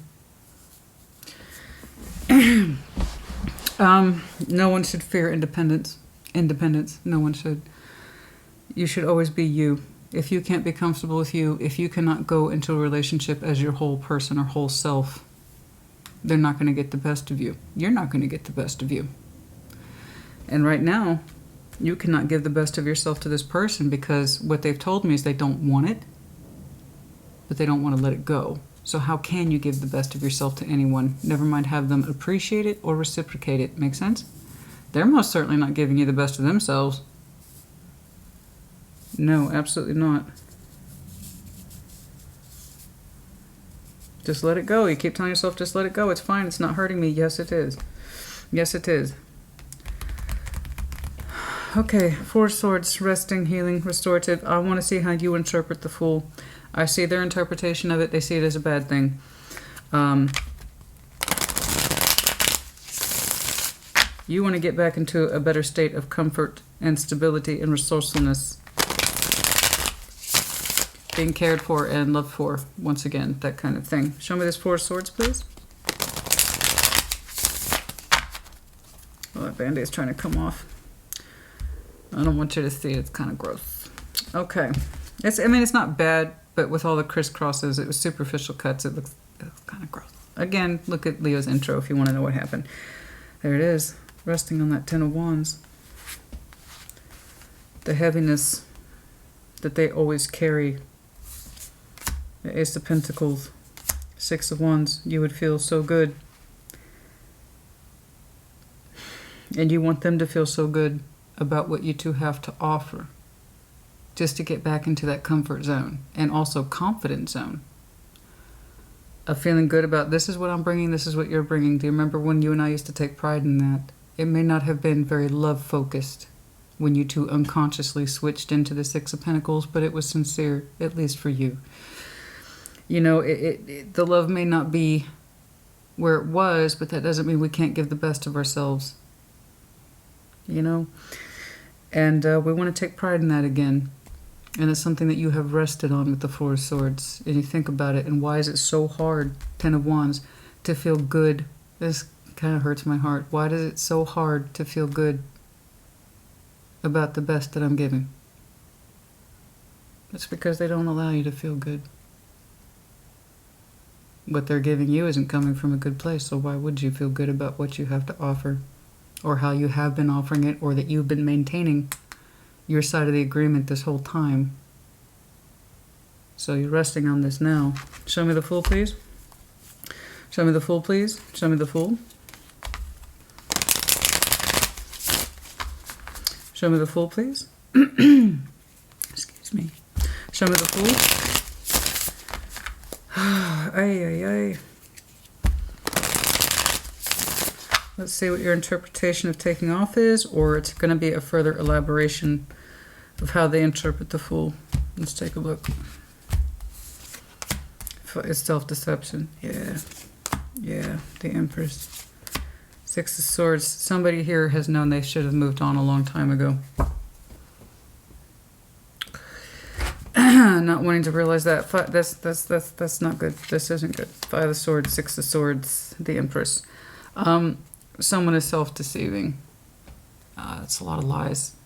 [SPEAKER 1] No one should fear independence. No one should. You should always be you. If you can't be comfortable with you, if you cannot go into a relationship as your whole person or whole self, they're not going to get the best of you. You're not going to get the best of you. And right now, you cannot give the best of yourself to this person because what they've told me is they don't want it, but they don't want to let it go. So how can you give the best of yourself to anyone? Never mind have them appreciate it or reciprocate it. Make sense? They're most certainly not giving you the best of themselves. No, absolutely not. Just let it go. You keep telling yourself, just let it go. It's fine. It's not hurting me. Yes, it is. Yes, it is. Okay, Four of Swords, resting, healing, restorative. I want to see how you interpret the Fool. I see their interpretation of it. They see it as a bad thing. You want to get back into a better state of comfort and stability and resourcefulness. Being cared for and loved for, once again, that kind of thing. Show me this Four of Swords, please. Well, that Band-Aid's trying to come off. I don't want you to see it. It's kind of gross. Okay. It's not bad, but with all the crisscrosses, it was superficial cuts. It looks kind of gross. Again, look at Leo's intro if you want to know what happened. There it is. Resting on that Ten of Wands. The heaviness. that they always carry. The Ace of Pentacles, Six of Wands. You would feel so good. And you want them to feel so good about what you two have to offer. Just to get back into that comfort zone. And also confidence zone. Of feeling good about, this is what I'm bringing, this is what you're bringing. Do you remember when you and I used to take pride in that? It may not have been very love-focused when you two unconsciously switched into the Six of Pentacles, but it was sincere, at least for you. You know, the love may not be where it was, but that doesn't mean we can't give the best of ourselves. You know? And we want to take pride in that again. And it's something that you have rested on with the Four of Swords. And you think about it, and why is it so hard, Ten of Wands, to feel good? This kind of hurts my heart. Why is it so hard to feel good about the best that I'm giving? It's because they don't allow you to feel good. What they're giving you isn't coming from a good place, so why would you feel good about what you have to offer? Or how you have been offering it, or that you've been maintaining your side of the agreement this whole time. So you're resting on this now. Show me the Fool, please. Show me the Fool, please. Show me the Fool. Show me the Fool, please. Excuse me. Show me the Fool. Ay, ay, ay. Let's see what your interpretation of taking off is, or it's going to be a further elaboration of how they interpret the Fool. Let's take a look. It's self-deception. Yeah. Yeah. The Empress. Six of Swords. Somebody here has known they should have moved on a long time ago. Not wanting to realize that. That's not good. This isn't good. Five of Swords, Six of Swords, the Empress. Someone is self-deceiving. It's a lot of lies.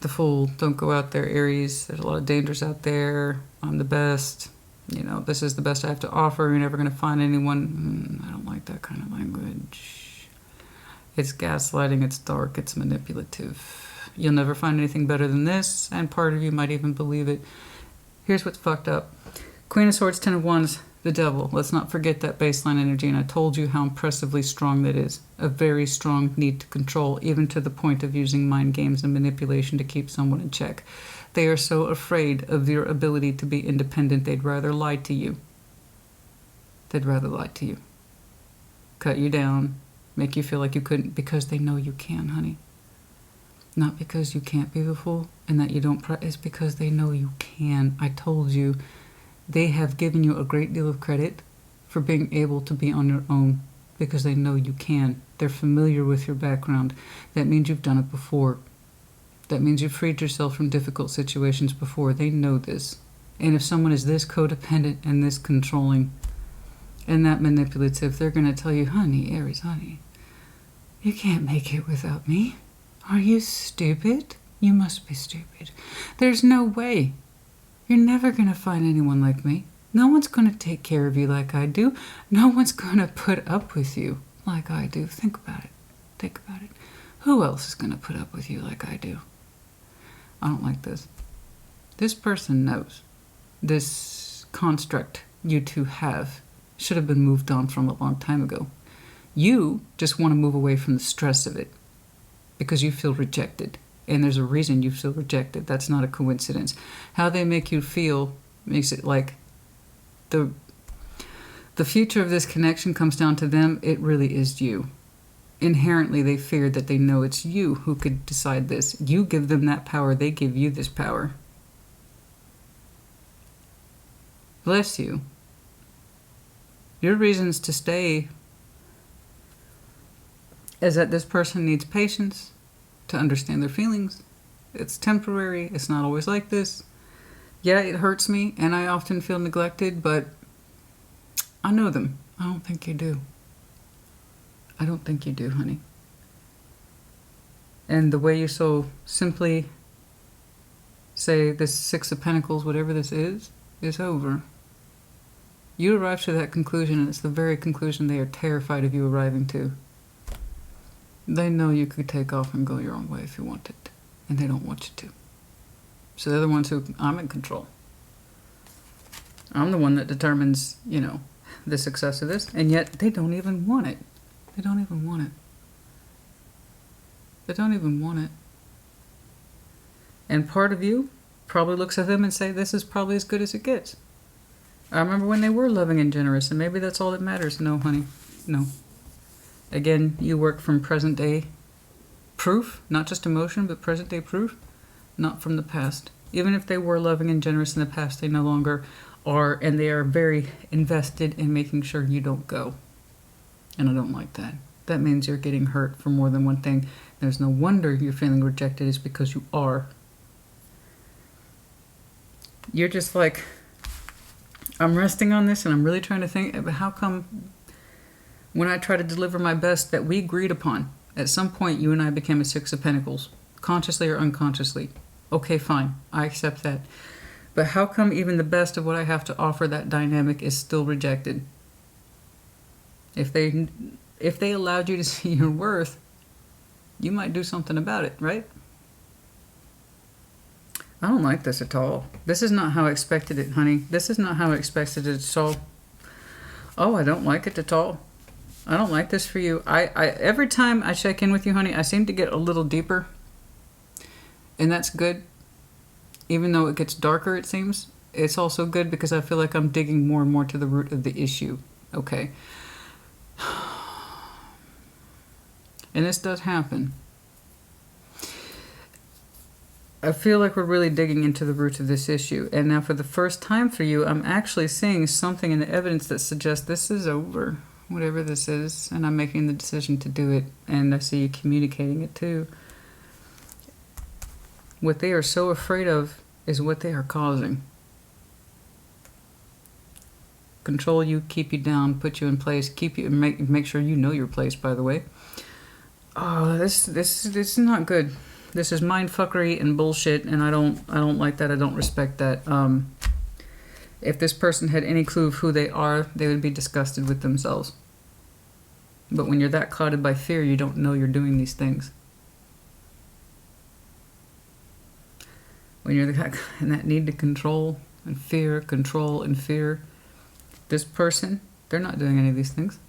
[SPEAKER 1] The Fool, don't go out there, Aries. There's a lot of dangers out there. I'm the best. You know, this is the best I have to offer. You're never going to find anyone. I don't like that kind of language. It's gaslighting. It's dark. It's manipulative. You'll never find anything better than this, and part of you might even believe it. Here's what's fucked up. Queen of Swords, Ten of Wands, the Devil. Let's not forget that baseline energy, and I told you how impressively strong that is. A very strong need to control, even to the point of using mind games and manipulation to keep someone in check. They are so afraid of your ability to be independent, they'd rather lie to you. They'd rather lie to you. Cut you down, make you feel like you couldn't, because they know you can, honey. Not because you can't be the Fool and that you don't, it's because they know you can. I told you, they have given you a great deal of credit for being able to be on your own because they know you can. They're familiar with your background. That means you've done it before. That means you've freed yourself from difficult situations before. They know this. And if someone is this codependent and this controlling and that manipulative, they're going to tell you, honey, Aries, honey, you can't make it without me. Are you stupid? You must be stupid. There's no way. You're never going to find anyone like me. No one's going to take care of you like I do. No one's going to put up with you like I do. Think about it. Think about it. Who else is going to put up with you like I do? I don't like this. This person knows this construct you two have should have been moved on from a long time ago. You just want to move away from the stress of it because you feel rejected. And there's a reason you feel rejected. That's not a coincidence. How they make you feel makes it like the future of this connection comes down to them. It really is you. Inherently, they fear that they know it's you who could decide this. You give them that power. They give you this power. Bless you. Your reasons to stay is that this person needs patience to understand their feelings. It's temporary. It's not always like this. Yeah, it hurts me, and I often feel neglected, but I know them. I don't think you do. I don't think you do, honey. And the way you so simply say this Six of Pentacles, whatever this is over. You arrive to that conclusion, and it's the very conclusion they are terrified of you arriving to. They know you could take off and go your own way if you wanted, and they don't want you to. So they're the ones who, I'm in control. I'm the one that determines, you know, the success of this. And yet they don't even want it. They don't even want it. They don't even want it. And part of you probably looks at them and say, this is probably as good as it gets. I remember when they were loving and generous, and maybe that's all that matters. No, honey, no. Again, you work from present day proof, not just emotion, but present day proof, not from the past. Even if they were loving and generous in the past, they no longer are, and they are very invested in making sure you don't go. And I don't like that. That means you're getting hurt for more than one thing. There's no wonder you're feeling rejected, is because you are. You're just like, I'm resting on this and I'm really trying to think, how come when I try to deliver my best that we agreed upon, at some point you and I became a Six of Pentacles, consciously or unconsciously. Okay, fine, I accept that. But how come even the best of what I have to offer, that dynamic, is still rejected? If they allowed you to see your worth, you might do something about it, right? I don't like this at all. This is not how I expected it, honey. This is not how I expected it at all. Oh, I don't like it at all. I don't like this for you. Every time I check in with you, honey, I seem to get a little deeper. And that's good. Even though it gets darker, it seems. It's also good because I feel like I'm digging more and more to the root of the issue. Okay. And this does happen. I feel like we're really digging into the root of this issue. And now for the first time for you, I'm actually seeing something in the evidence that suggests this is over, whatever this is. And I'm making the decision to do it. And I see you communicating it too. What they are so afraid of is what they are causing. Control you, keep you down, put you in place, keep you, make sure you know your place, by the way. Oh, this is not good. This is mindfuckery and bullshit, and I don't like that. I don't respect that. If this person had any clue of who they are, they would be disgusted with themselves. But when you're that clouded by fear, you don't know you're doing these things. When you're in that need to control and fear, this person, they're not doing any of these things.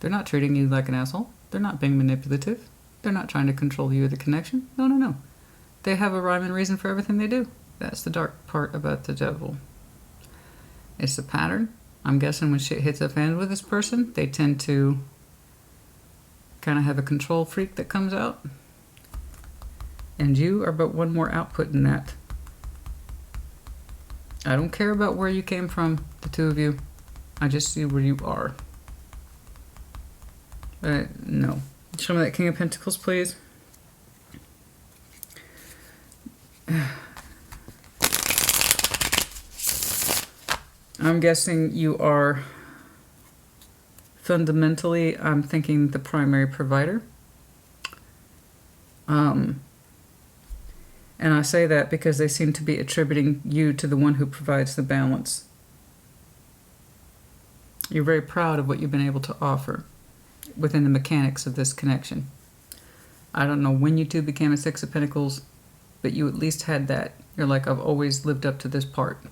[SPEAKER 1] They're not treating you like an asshole. They're not being manipulative. They're not trying to control you or the connection. No. They have a rhyme and reason for everything they do. That's the dark part about the devil. It's the pattern. I'm guessing when shit hits a fan with this person, they tend to kind of have a control freak that comes out. And you are but one more output in that. I don't care about where you came from, the two of you. I just see where you are. No. Show me that King of Pentacles, please. I'm guessing you are fundamentally, I'm thinking, the primary provider. And I say that because they seem to be attributing you to the one who provides the balance. You're very proud of what you've been able to offer within the mechanics of this connection. I don't know when you two became a Six of Pentacles, but you at least had that. You're like, I've always lived up to this part.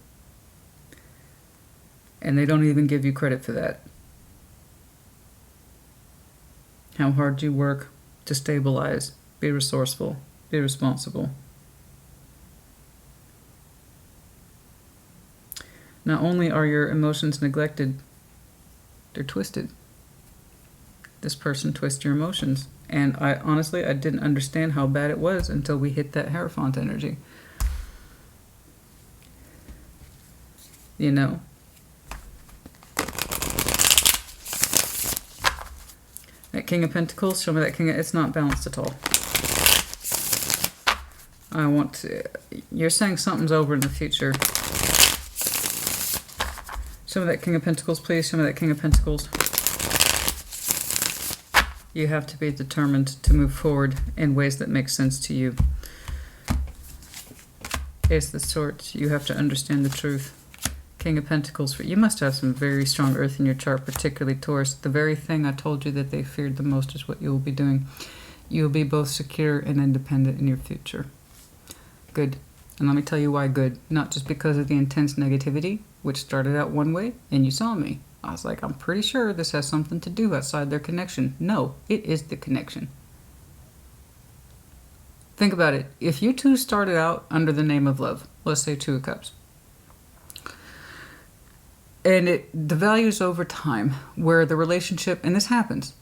[SPEAKER 1] And they don't even give you credit for that. How hard you work to stabilize, be resourceful, be responsible. Not only are your emotions neglected, they're twisted. This person twists your emotions. And I honestly didn't understand how bad it was until we hit that Hierophant energy. You know? That King of Pentacles, show me that King of... It's not balanced at all. I want to... You're saying something's over in the future. Show me that King of Pentacles, please. Show me that King of Pentacles. You have to be determined to move forward in ways that make sense to you. Ace of Swords, you have to understand the truth. King of Pentacles, you must have some very strong earth in your chart, particularly Taurus. The very thing I told you that they feared the most is what you will be doing. You will be both secure and independent in your future. Good. And let me tell you why good. Not just because of the intense negativity, which started out one way, and you saw me. I was like, I'm pretty sure this has something to do outside their connection. No, it is the connection. Think about it. If you two started out under the name of love, let's say Two of Cups, and it devalues over time, where the relationship, and this happens.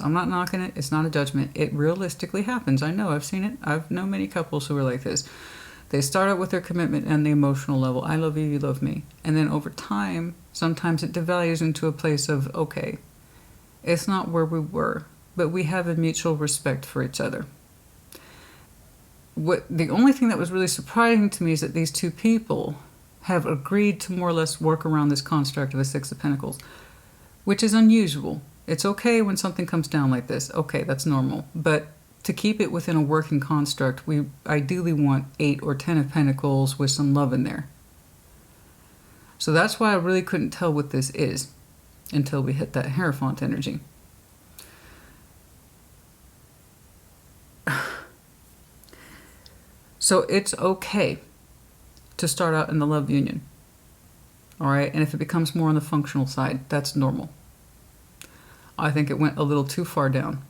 [SPEAKER 1] I'm not knocking it. It's not a judgment. It realistically happens. I know. I've seen it. I've known many couples who are like this. They start out with their commitment and the emotional level. I love you, you love me. And then over time, sometimes it devalues into a place of, okay, it's not where we were, but we have a mutual respect for each other. The only thing that was really surprising to me is that these two people have agreed to more or less work around this construct of a Six of Pentacles, which is unusual. It's okay when something comes down like this. Okay, that's normal. But to keep it within a working construct, we ideally want 8 or 10 of Pentacles with some love in there. So that's why I really couldn't tell what this is until we hit that Hierophant energy. So it's okay to start out in the love union. All right? And if it becomes more on the functional side, that's normal. I think it went a little too far down,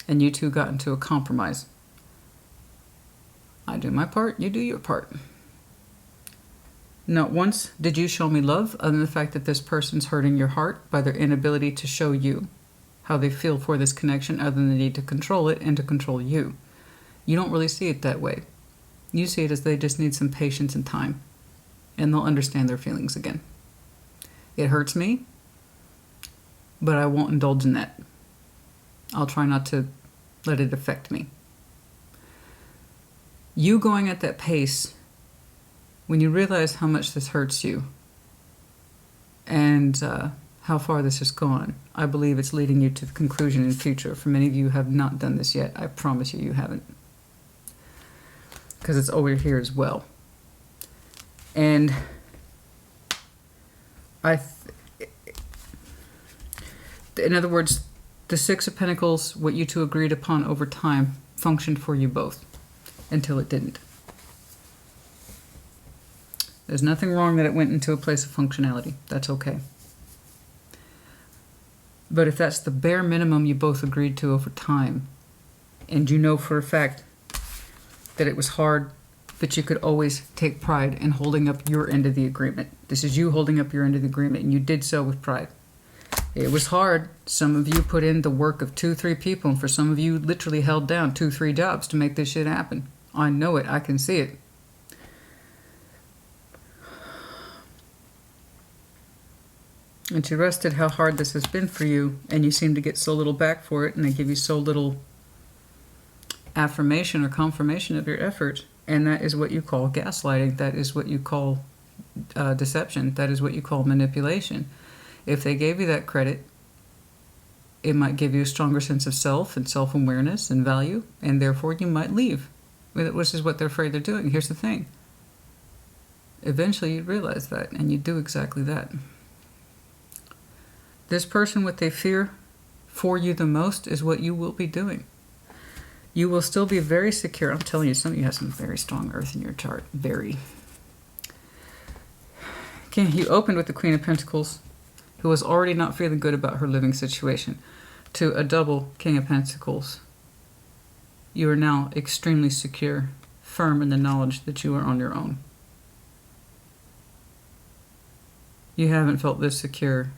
[SPEAKER 1] and you two got into a compromise. I do my part, you do your part. Not once did you show me love, other than the fact that this person's hurting your heart by their inability to show you how they feel for this connection, other than the need to control it and to control you. You don't really see it that way. You see it as they just need some patience and time, and they'll understand their feelings again. It hurts me, but I won't indulge in that. I'll try not to let it affect me. You going at that pace, when you realize how much this hurts you and how far this has gone, I believe it's leading you to the conclusion in the future. For many of you who have not done this yet, I promise you haven't. Because it's over here as well. And in other words, the Six of Pentacles, what you two agreed upon over time, functioned for you both until it didn't. There's nothing wrong that it went into a place of functionality. That's okay. But if that's the bare minimum you both agreed to over time, and you know for a fact that it was hard, but you could always take pride in holding up your end of the agreement. This is you holding up your end of the agreement, and you did so with pride. It was hard. Some of you put in the work of 2, 3 people, and for some of you literally held down 2, 3 jobs to make this shit happen. I know it. I can see it. And you rested how hard this has been for you, and you seem to get so little back for it, and they give you so little affirmation or confirmation of your effort. And that is what you call gaslighting. That is what you call deception. That is what you call manipulation. If they gave you that credit, it might give you a stronger sense of self and self-awareness and value, and therefore you might leave, which is what they're afraid they're doing. Here's the thing. Eventually you'd realize that, and you'd do exactly that. This person, what they fear for you the most is what you will be doing. You will still be very secure. I'm telling you, some of you have some very strong earth in your chart. Very. Okay, you opened with the Queen of Pentacles, who was already not feeling good about her living situation, to a double King of Pentacles. You are now extremely secure, firm in the knowledge that you are on your own. You haven't felt this secure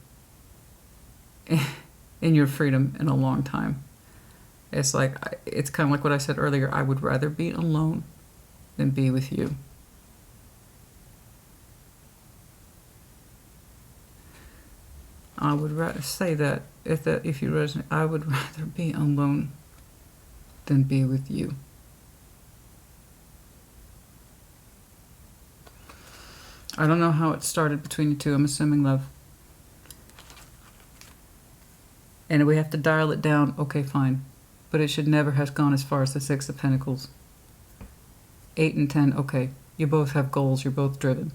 [SPEAKER 1] in your freedom in a long time. It's kind of like what I said earlier. I would rather be alone than be with you. I would rather say that if you resonate, I would rather be alone than be with you. I don't know how it started between you two. I'm assuming love. And we have to dial it down. Okay, fine. But it should never have gone as far as the Six of Pentacles. 8 and 10, okay. You both have goals. You're both driven.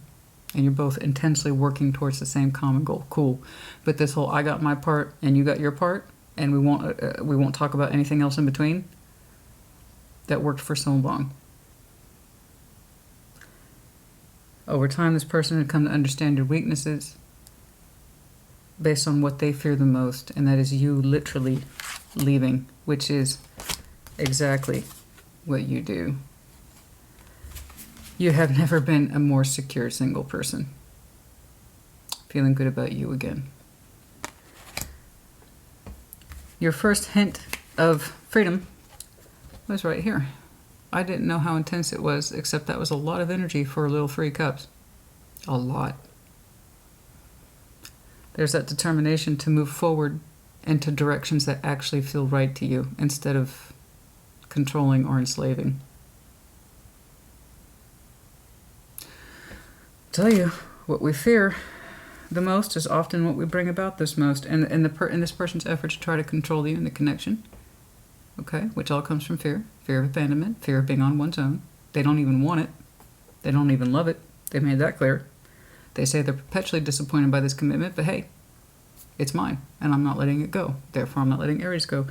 [SPEAKER 1] And you're both intensely working towards the same common goal. Cool. But this whole I got my part and you got your part, and we won't talk about anything else in between, that worked for so long. Over time, this person had come to understand your weaknesses based on what they fear the most, and that is you literally leaving, which is exactly what you do. You have never been a more secure single person. Feeling good about you again. Your first hint of freedom was right here. I didn't know how intense it was, except that was a lot of energy for a little 3 cups. A lot. There's that determination to move forward into directions that actually feel right to you instead of controlling or enslaving. Tell you, what we fear the most is often what we bring about this most. And in this person's effort to try to control you in the connection, okay, which all comes from fear. Fear of abandonment, fear of being on one's own. They don't even want it. They don't even love it. They made that clear. They say they're perpetually disappointed by this commitment, but hey, it's mine, and I'm not letting it go. Therefore, I'm not letting Aries go.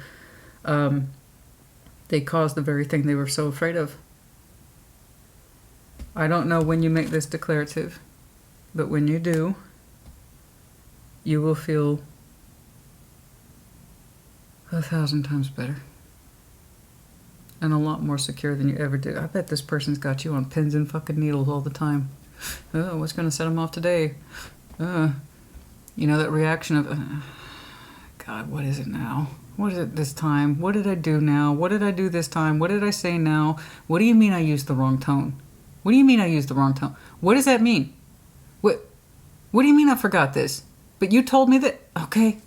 [SPEAKER 1] They caused the very thing they were so afraid of. I don't know when you make this declarative, but when you do, you will feel 1,000 times better. And a lot more secure than you ever did. I bet this person's got you on pins and fucking needles all the time. Oh, what's going to set them off today? You know, that reaction of, God, what is it now? What is it this time? What did I do now? What did I do this time? What did I say now? What do you mean I used the wrong tone? What do you mean I used the wrong tone? What does that mean? What do you mean I forgot this? But you told me that. Okay.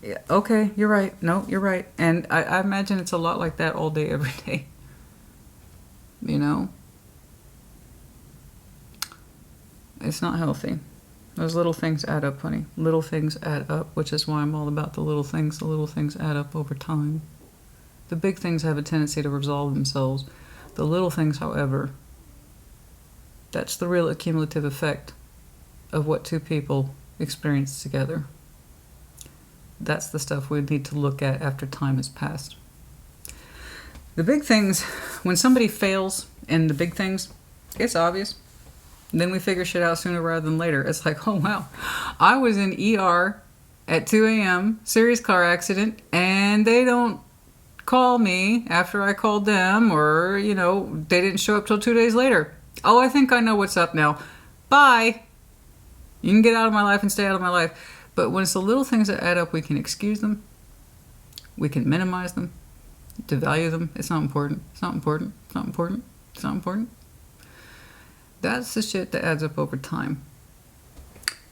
[SPEAKER 1] Yeah, okay, you're right. No, you're right. And I imagine it's a lot like that all day, every day. You know? It's not healthy. Those little things add up, honey. Little things add up, which is why I'm all about the little things. The little things add up over time. The big things have a tendency to resolve themselves. The little things, however, that's the real accumulative effect of what 2 people experience together. That's the stuff we need to look at after time has passed. The big things, when somebody fails in the big things, it's obvious. And then we figure shit out sooner rather than later. It's like, oh wow, I was in ER at 2 a.m., serious car accident, and they don't call me after I called them, or, you know, they didn't show up till 2 days later. Oh, I think I know what's up now. Bye. You can get out of my life and stay out of my life. But when it's the little things that add up, we can excuse them. We can minimize them. Devalue them. It's not important. It's not important. It's not important. It's not important. That's the shit that adds up over time.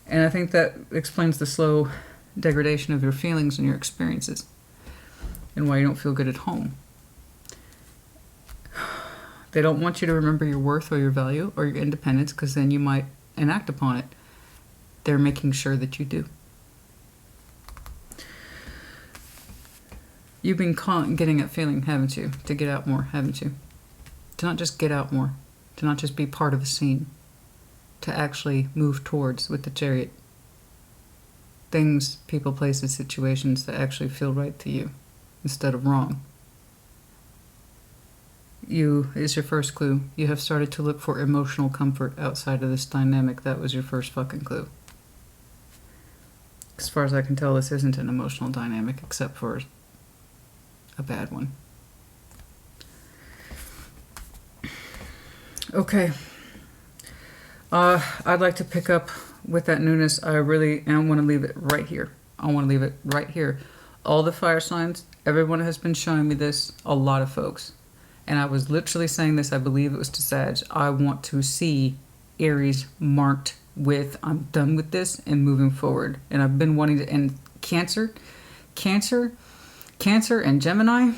[SPEAKER 1] And I think that explains the slow degradation of your feelings and your experiences. And why you don't feel good at home. They don't want you to remember your worth or your value or your independence, because then you might enact upon it. They're making sure that you do. You've been getting that feeling, haven't you? To get out more, haven't you? To not just get out more. To not just be part of a scene. To actually move towards, with the Chariot, things, people, places, situations that actually feel right to you instead of wrong. You is your first clue. You have started to look for emotional comfort outside of this dynamic. That was your first fucking clue. As far as I can tell, this isn't an emotional dynamic except for a bad one. Okay. I'd like to pick up with that newness. I really want to leave it right here. I want to leave it right here. All the fire signs, everyone has been showing me this, a lot of folks. And I was literally saying this, I believe it was to Sag. I want to see Aries marked with, I'm done with this and moving forward. And I've been wanting to, and Cancer and Gemini.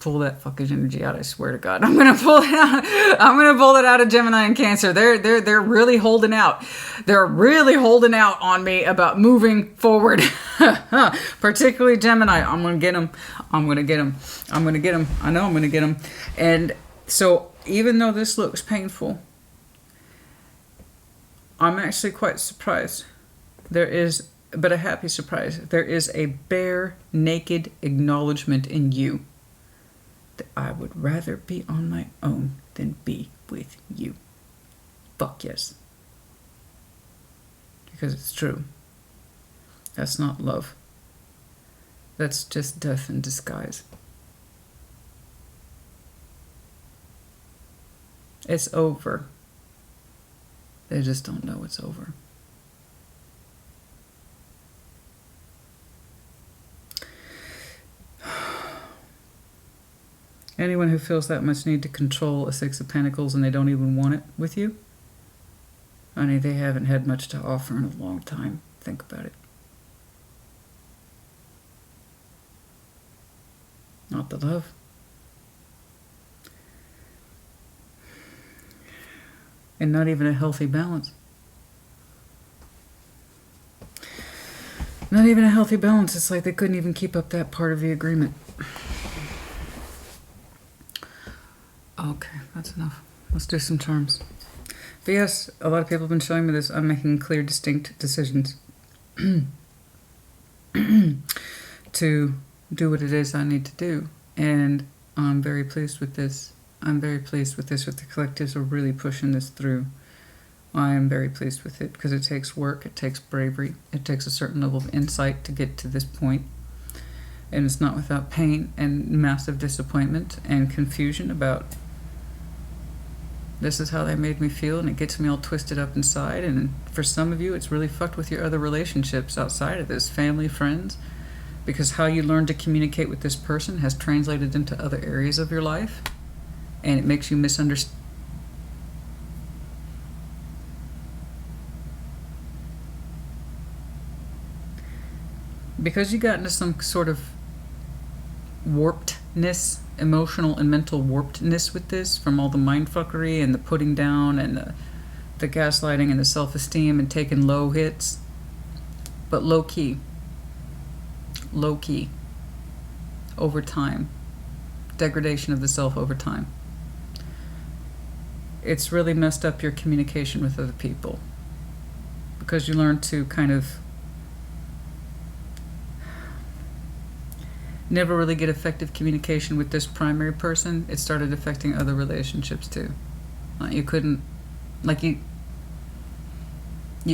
[SPEAKER 1] Pull that fucking energy out, I swear to God. I'm gonna pull it out. I'm gonna pull it out of Gemini and Cancer. They're really holding out. They're really holding out on me about moving forward. Particularly Gemini. I'm gonna get them. I'm gonna get them. I'm gonna get them. I know I'm gonna get them. And so even though this looks painful, I'm actually quite surprised. There is, but a happy surprise. There is a bare, naked acknowledgement in you that I would rather be on my own than be with you. Fuck yes. Because it's true. That's not love. That's just death in disguise. It's over. They just don't know it's over. Anyone who feels that much need to control a Six of Pentacles and they don't even want it with you, honey, they haven't had much to offer in a long time. Think about it. Not the love. And not even a healthy balance. Not even a healthy balance. It's like they couldn't even keep up that part of the agreement. Okay, that's enough. Let's do some terms. But yes, a lot of people have been showing me this. I'm making clear, distinct decisions to do what it is I need to do. And I'm very pleased with this. I'm very pleased with this, with the collectives are really pushing this through. I am very pleased with it because it takes work, it takes bravery, it takes a certain level of insight to get to this point. And it's not without pain and massive disappointment and confusion about this is how they made me feel, and it gets me all twisted up inside. And for some of you, it's really fucked with your other relationships outside of this, family, friends, because how you learn to communicate with this person has translated into other areas of your life, and it makes you misunderstand. Because you got into some sort of warpedness, emotional and mental warpedness with this, from all the mindfuckery and the putting down and the gaslighting and the self-esteem and taking low hits, but low key, over time, degradation of the self over time. It's really messed up your communication with other people because you learn to kind of never really get effective communication with this primary person. It started affecting other relationships too. You couldn't, like you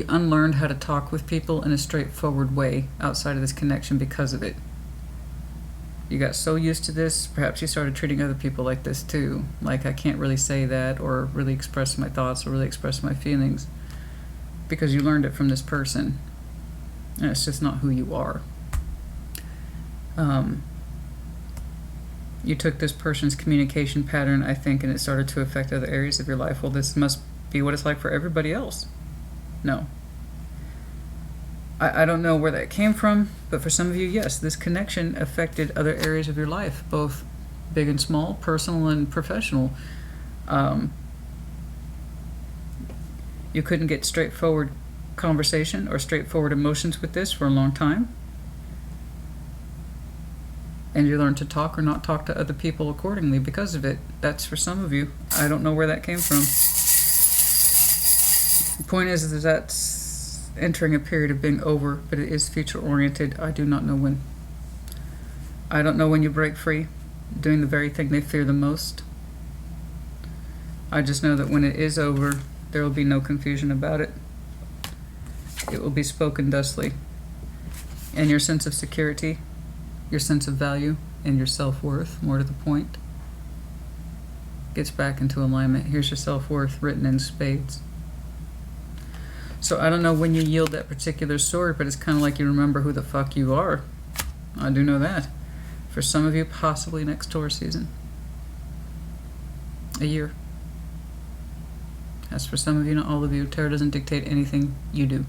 [SPEAKER 1] unlearned how to talk with people in a straightforward way outside of this connection because of it. You got so used to this, perhaps you started treating other people like this too. Like, I can't really say that or really express my thoughts or really express my feelings because you learned it from this person. And it's just not who you are. You took this person's communication pattern, I think, and it started to affect other areas of your life. Well, this must be what it's like for everybody else. No. I don't know where that came from, but for some of you, yes, this connection affected other areas of your life, both big and small, personal and professional. You couldn't get straightforward conversation or straightforward emotions with this for a long time. And you learn to talk or not talk to other people accordingly because of it. That's for some of you. I don't know where that came from. The point is that's entering a period of being over, but it is future-oriented. I do not know when. I don't know when you break free, doing the very thing they fear the most. I just know that when it is over, there will be no confusion about it. It will be spoken thusly. And your sense of security, your sense of value, and your self-worth, more to the point, gets back into alignment. Here's your self-worth written in spades. So I don't know when you yield that particular sword, but it's kind of like you remember who the fuck you are. I do know that. For some of you, possibly next Taurus season. A year. As for some of you, not all of you, tarot doesn't dictate anything you do.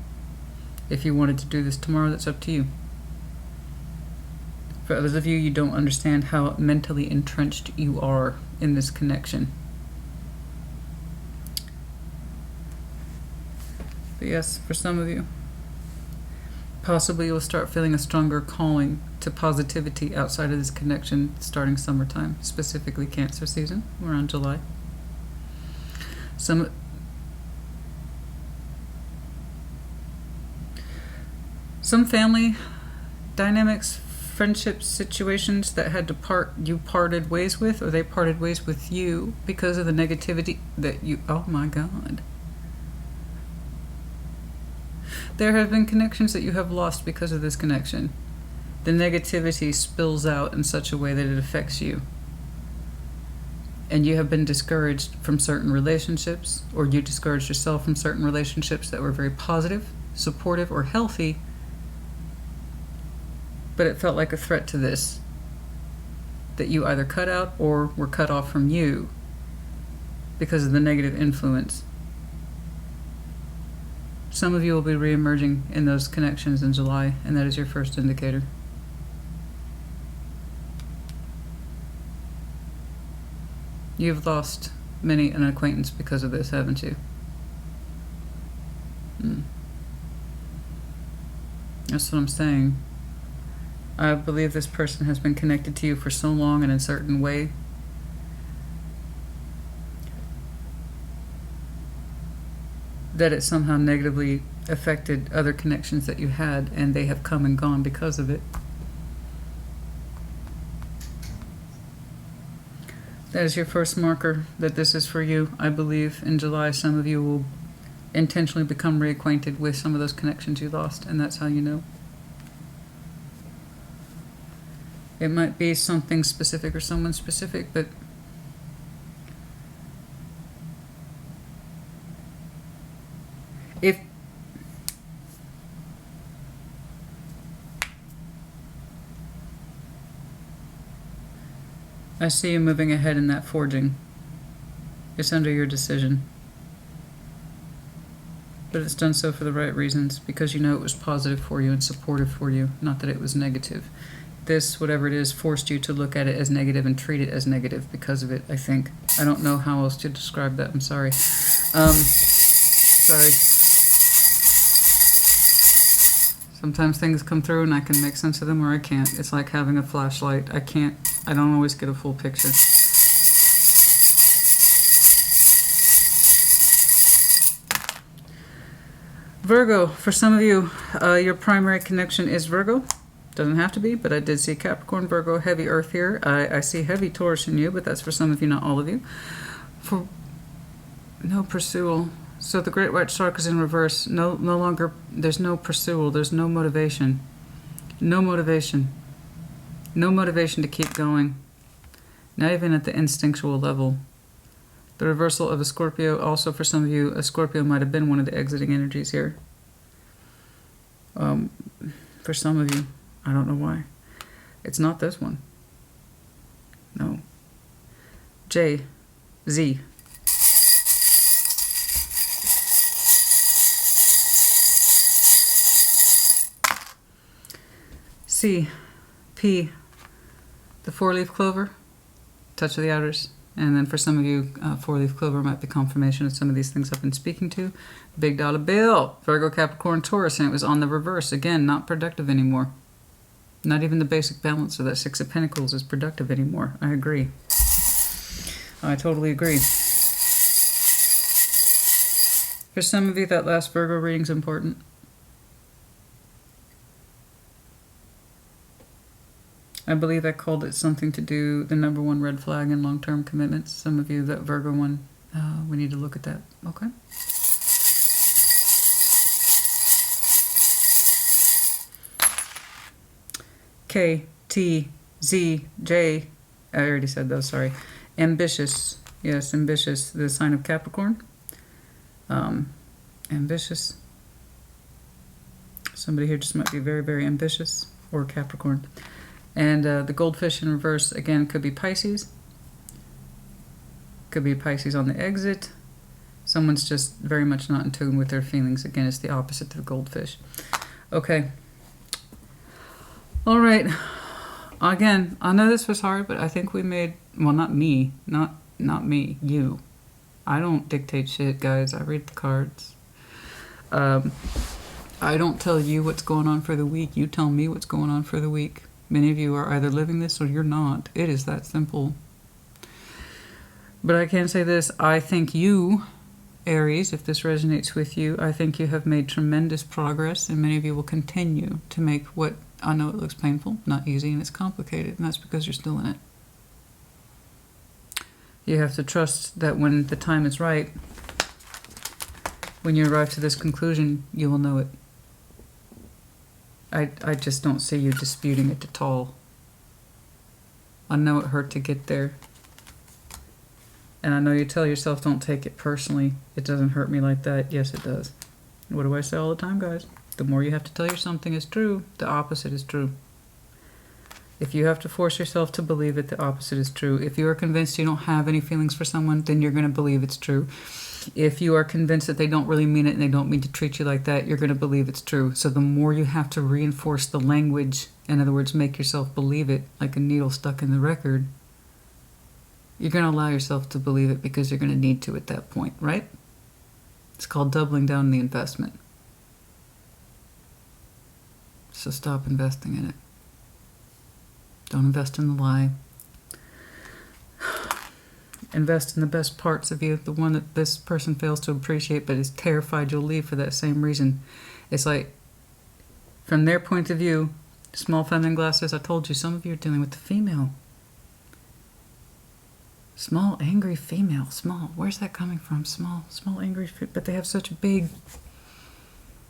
[SPEAKER 1] If you wanted to do this tomorrow, that's up to you. For others of you, you don't understand how mentally entrenched you are in this connection. But yes, for some of you, possibly you'll start feeling a stronger calling to positivity outside of this connection starting summertime, specifically Cancer season, around July. Some family dynamics friendship situations that had to you parted ways with, or they parted ways with you because of the negativity that you, oh my God. There have been connections that you have lost because of this connection. The negativity spills out in such a way that it affects you. And you have been discouraged from certain relationships, or you discouraged yourself from certain relationships that were very positive, supportive, or healthy, but it felt like a threat to this, that you either cut out or were cut off from you because of the negative influence. Some of you will be re-emerging in those connections in July, and that is your first indicator. You've lost many an acquaintance because of this, haven't you? That's what I'm saying. I believe this person has been connected to you for so long in a certain way that it somehow negatively affected other connections that you had, and they have come and gone because of it. That is your first marker that this is for you. I believe in July some of you will intentionally become reacquainted with some of those connections you lost, and that's how you know. It might be something specific or someone specific, but if I see you moving ahead in that forging, it's under your decision. But it's done so for the right reasons, because you know it was positive for you and supportive for you, not that it was negative. This, whatever it is, forced you to look at it as negative and treat it as negative because of it, I think. I don't know how else to describe that. I'm sorry. Sorry. Sometimes things come through and I can make sense of them, or I can't. It's like having a flashlight. I don't always get a full picture. Virgo, for some of you, your primary connection is Virgo. Doesn't have to be, but I did see Capricorn, Virgo, heavy earth here. I see heavy Taurus in you, but that's for some of you, not all of you. For no pursual. So the great white shark is in reverse. No longer, there's no pursual. There's no motivation. No motivation. No motivation to keep going. Not even at the instinctual level. The reversal of a Scorpio, also for some of you, a Scorpio might have been one of the exiting energies here. For some of you, I don't know why. It's not this one. No. J. Z. C. P. The four-leaf clover. Touch of the outers. And then for some of you, four-leaf clover might be confirmation of some of these things I've been speaking to. Big dollar bill. Virgo, Capricorn, Taurus. And it was on the reverse. Again, not productive anymore. Not even the basic balance of that Six of Pentacles is productive anymore. I agree. I totally agree. For some of you, that last Virgo reading's important. I believe I called it something to do, the number one red flag in long-term commitments. Some of you, that Virgo one, we need to look at that. Okay. K, T, Z, J. I already said those, sorry. Ambitious. Yes, ambitious. The sign of Capricorn. Ambitious. Somebody here just might be very, very ambitious. Or Capricorn. And the goldfish in reverse, again, could be Pisces. Could be Pisces on the exit. Someone's just very much not in tune with their feelings. Again, it's the opposite to the goldfish. Okay. All right. Again, I know this was hard, but I think we made, well, not me. Not me. You. I don't dictate shit, guys. I read the cards. I don't tell you what's going on for the week. You tell me what's going on for the week. Many of you are either living this or you're not. It is that simple. But I can say this. I think you, Aries, if this resonates with you, I think you have made tremendous progress, and many of you will continue to make what I know it looks painful, not easy, and it's complicated, and that's because you're still in it. You have to trust that when the time is right, when you arrive to this conclusion, you will know it. I just don't see you disputing it at all. I know it hurt to get there. And I know you tell yourself, don't take it personally. It doesn't hurt me like that. Yes, it does. What do I say all the time, guys? The more you have to tell yourself something is true, the opposite is true. If you have to force yourself to believe it, the opposite is true. If you are convinced you don't have any feelings for someone, then you're going to believe it's true. If you are convinced that they don't really mean it and they don't mean to treat you like that, you're going to believe it's true. So the more you have to reinforce the language, in other words, make yourself believe it like a needle stuck in the record, you're going to allow yourself to believe it because you're going to need to at that point, right? It's called doubling down the investment. So stop investing in it. Don't invest in the lie. Invest in the best parts of you, the one that this person fails to appreciate but is terrified you'll leave for that same reason. It's like, from their point of view, small feminine glasses, I told you, some of you are dealing with the female. Small, angry female. Small. Where's that coming from? Small, angry, but they have such a big,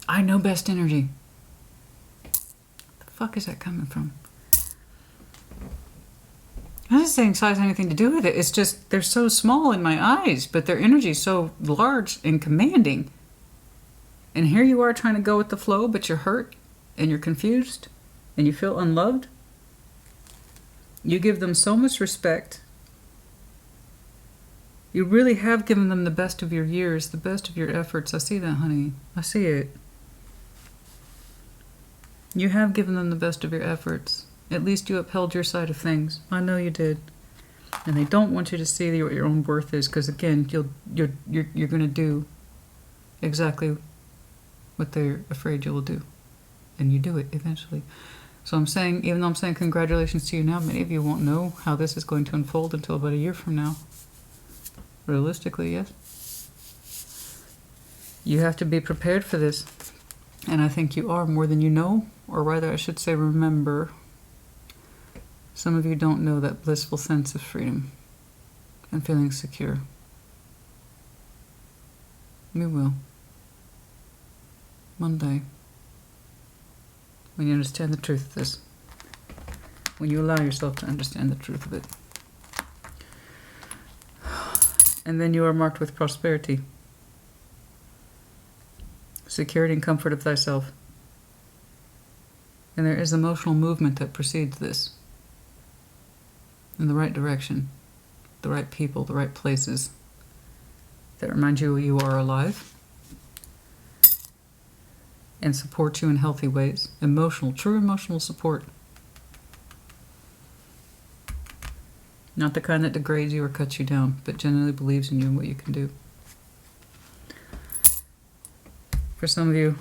[SPEAKER 1] I know best energy. The fuck is that coming from? I'm not saying size has anything to do with it. It's just they're so small in my eyes, but their energy is so large and commanding. And here you are trying to go with the flow, but you're hurt and you're confused and you feel unloved. You give them so much respect. You really have given them the best of your years, the best of your efforts. I see that, honey. I see it. You have given them the best of your efforts. At least you upheld your side of things. I know you did. And they don't want you to see what your own worth is, because again, you're going to do exactly what they're afraid you will do. And you do it eventually. So I'm saying, even though I'm saying congratulations to you now, many of you won't know how this is going to unfold until about a year from now. Realistically, yes. You have to be prepared for this. And I think you are, more than you know, or rather I should say remember. Some of you don't know that blissful sense of freedom and feeling secure. You will. One day. When you understand the truth of this. When you allow yourself to understand the truth of it. And then you are marked with prosperity. Security and comfort of thyself. And there is emotional movement that precedes this. In the right direction. The right people, the right places. That remind you you are alive. And support you in healthy ways. True emotional support. Not the kind that degrades you or cuts you down, but genuinely believes in you and what you can do. For some of you,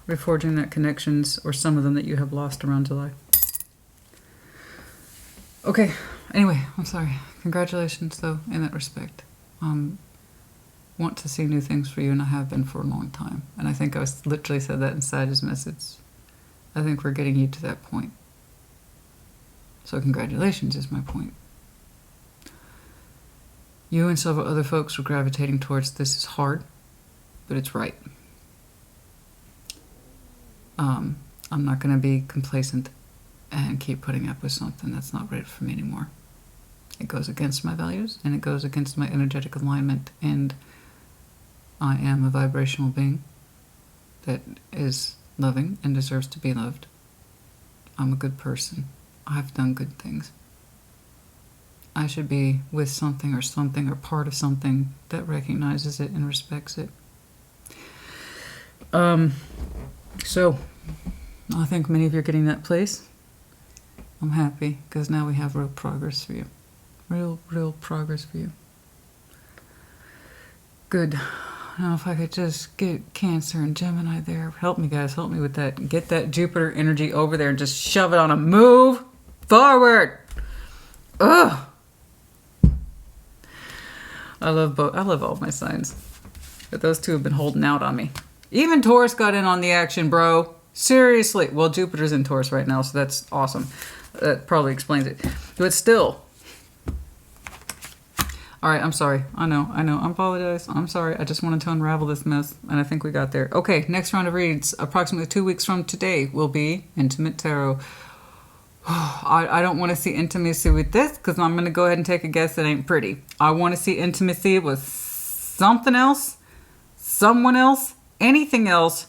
[SPEAKER 1] reforging that connections, or some of them that you have lost around July. Okay, anyway, I'm sorry. Congratulations, though, in that respect. Want to see new things for you, and I have been for a long time. And I think I literally said that inside his message. I think we're getting you to that point. So congratulations is my point. You and several other folks are gravitating towards this. Is hard, but it's right. I'm not going to be complacent and keep putting up with something that's not right for me anymore. It goes against my values, and it goes against my energetic alignment, and I am a vibrational being that is loving and deserves to be loved. I'm a good person. I've done good things. I should be with something or part of something that recognizes it and respects it. So, I think many of you are getting that place. I'm happy, because now we have real progress for you. Real progress for you. Good. Now, if I could just get Cancer and Gemini there. Help me, guys. Help me with that. Get that Jupiter energy over there and just shove it on a move forward. Ugh. I love both. I love all my signs. But those two have been holding out on me. Even Taurus got in on the action, bro. Seriously. Well, Jupiter's in Taurus right now, so that's awesome. That probably explains it. But still. All right, I'm sorry. I know. I apologize. I'm sorry. I just wanted to unravel this mess, and I think we got there. Okay, next round of reads, approximately 2 weeks from today, will be Intimate Tarot. I don't want to see intimacy with this, because I'm going to go ahead and take a guess it ain't pretty. I want to see intimacy with something else, someone else, anything else,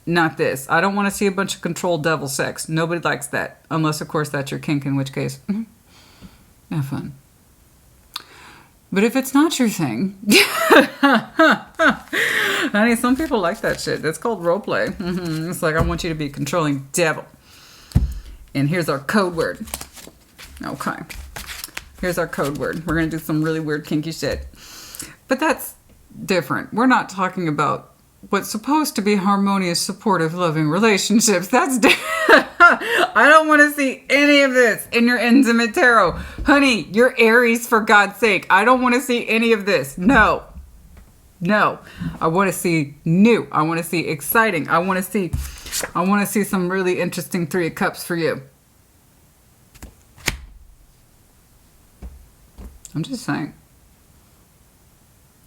[SPEAKER 1] not this. I don't want to see a bunch of controlled devil sex. Nobody likes that. Unless, of course, that's your kink, in which case, have fun. But if it's not your thing, honey, some people like that shit. That's called role play. It's like, I want you to be a controlling devil. And here's our code word. Okay. Here's our code word. We're going to do some really weird kinky shit. But that's different. We're not talking about what's supposed to be harmonious, supportive, loving relationships. That's different. I don't want to see any of this in your Intimate Tarot. Honey, you're Aries, for God's sake. I don't want to see any of this. No. No. I want to see new. I want to see exciting. I want to see some really interesting Three of Cups for you. I'm just saying.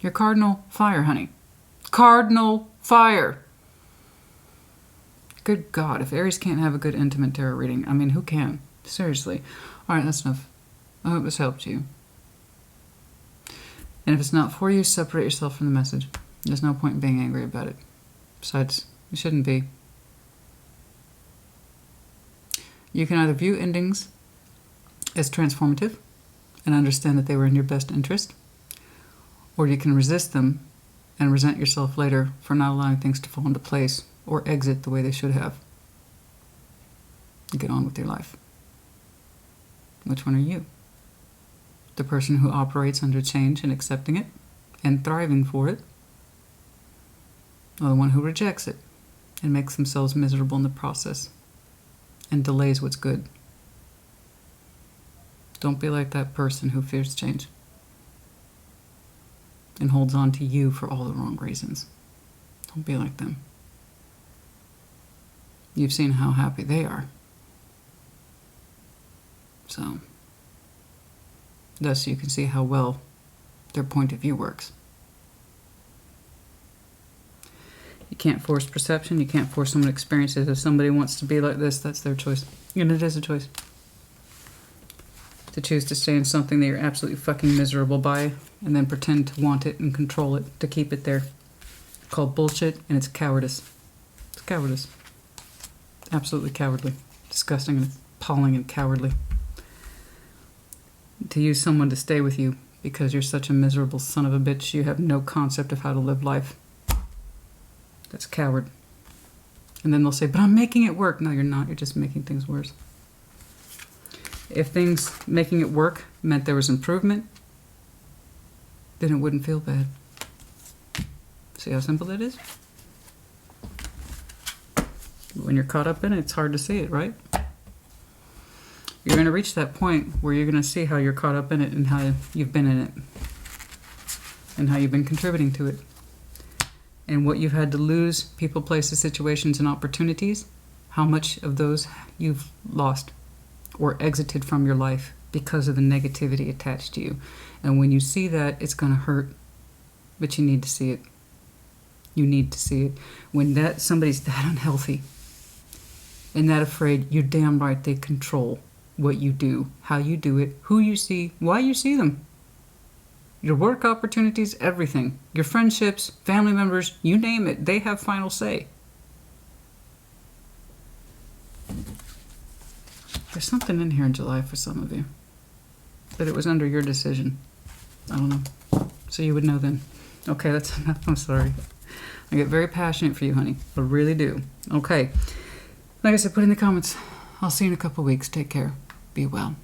[SPEAKER 1] You're cardinal fire, honey. Cardinal fire. Good God, if Aries can't have a good Intimate Tarot reading, I mean, who can? Seriously. All right, that's enough. I hope this helped you. And if it's not for you, separate yourself from the message. There's no point in being angry about it. Besides, you shouldn't be. You can either view endings as transformative and understand that they were in your best interest, or you can resist them and resent yourself later for not allowing things to fall into place or exit the way they should have. Get on with your life. Which one are you? The person who operates under change and accepting it and thriving for it, or the one who rejects it and makes themselves miserable in the process and delays what's good? Don't be like that person who fears change and holds on to you for all the wrong reasons. Don't be like them. You've seen how happy they are. So, thus you can see how well their point of view works. You can't force perception. You can't force someone to experience it. If somebody wants to be like this, that's their choice. And it is a choice. To choose to stay in something that you're absolutely fucking miserable by and then pretend to want it and control it, to keep it there. It's called bullshit, and it's cowardice. It's cowardice. Absolutely cowardly. Disgusting and appalling and cowardly. To use someone to stay with you because you're such a miserable son of a bitch, you have no concept of how to live life. That's coward. And then they'll say, but I'm making it work. No, you're not. You're just making things worse. If things making it work meant there was improvement, then it wouldn't feel bad. See how simple that is? When you're caught up in it, it's hard to see it, right? You're going to reach that point where you're going to see how you're caught up in it and how you've been in it and how you've been contributing to it and what you've had to lose, people, places, situations, and opportunities, how much of those you've lost or exited from your life because of the negativity attached to you. And when you see that, it's going to hurt, but you need to see it. You need to see it. When somebody's that unhealthy and that afraid, you're damn right they control what you do, how you do it, who you see, why you see them. Your work opportunities, everything. Your friendships, family members, you name it, they have final say. There's something in here in July for some of you. But it was under your decision. I don't know. So you would know then. Okay, that's enough. I'm sorry. I get very passionate for you, honey. I really do. Okay. Like I said, put in the comments. I'll see you in a couple weeks. Take care. Be well.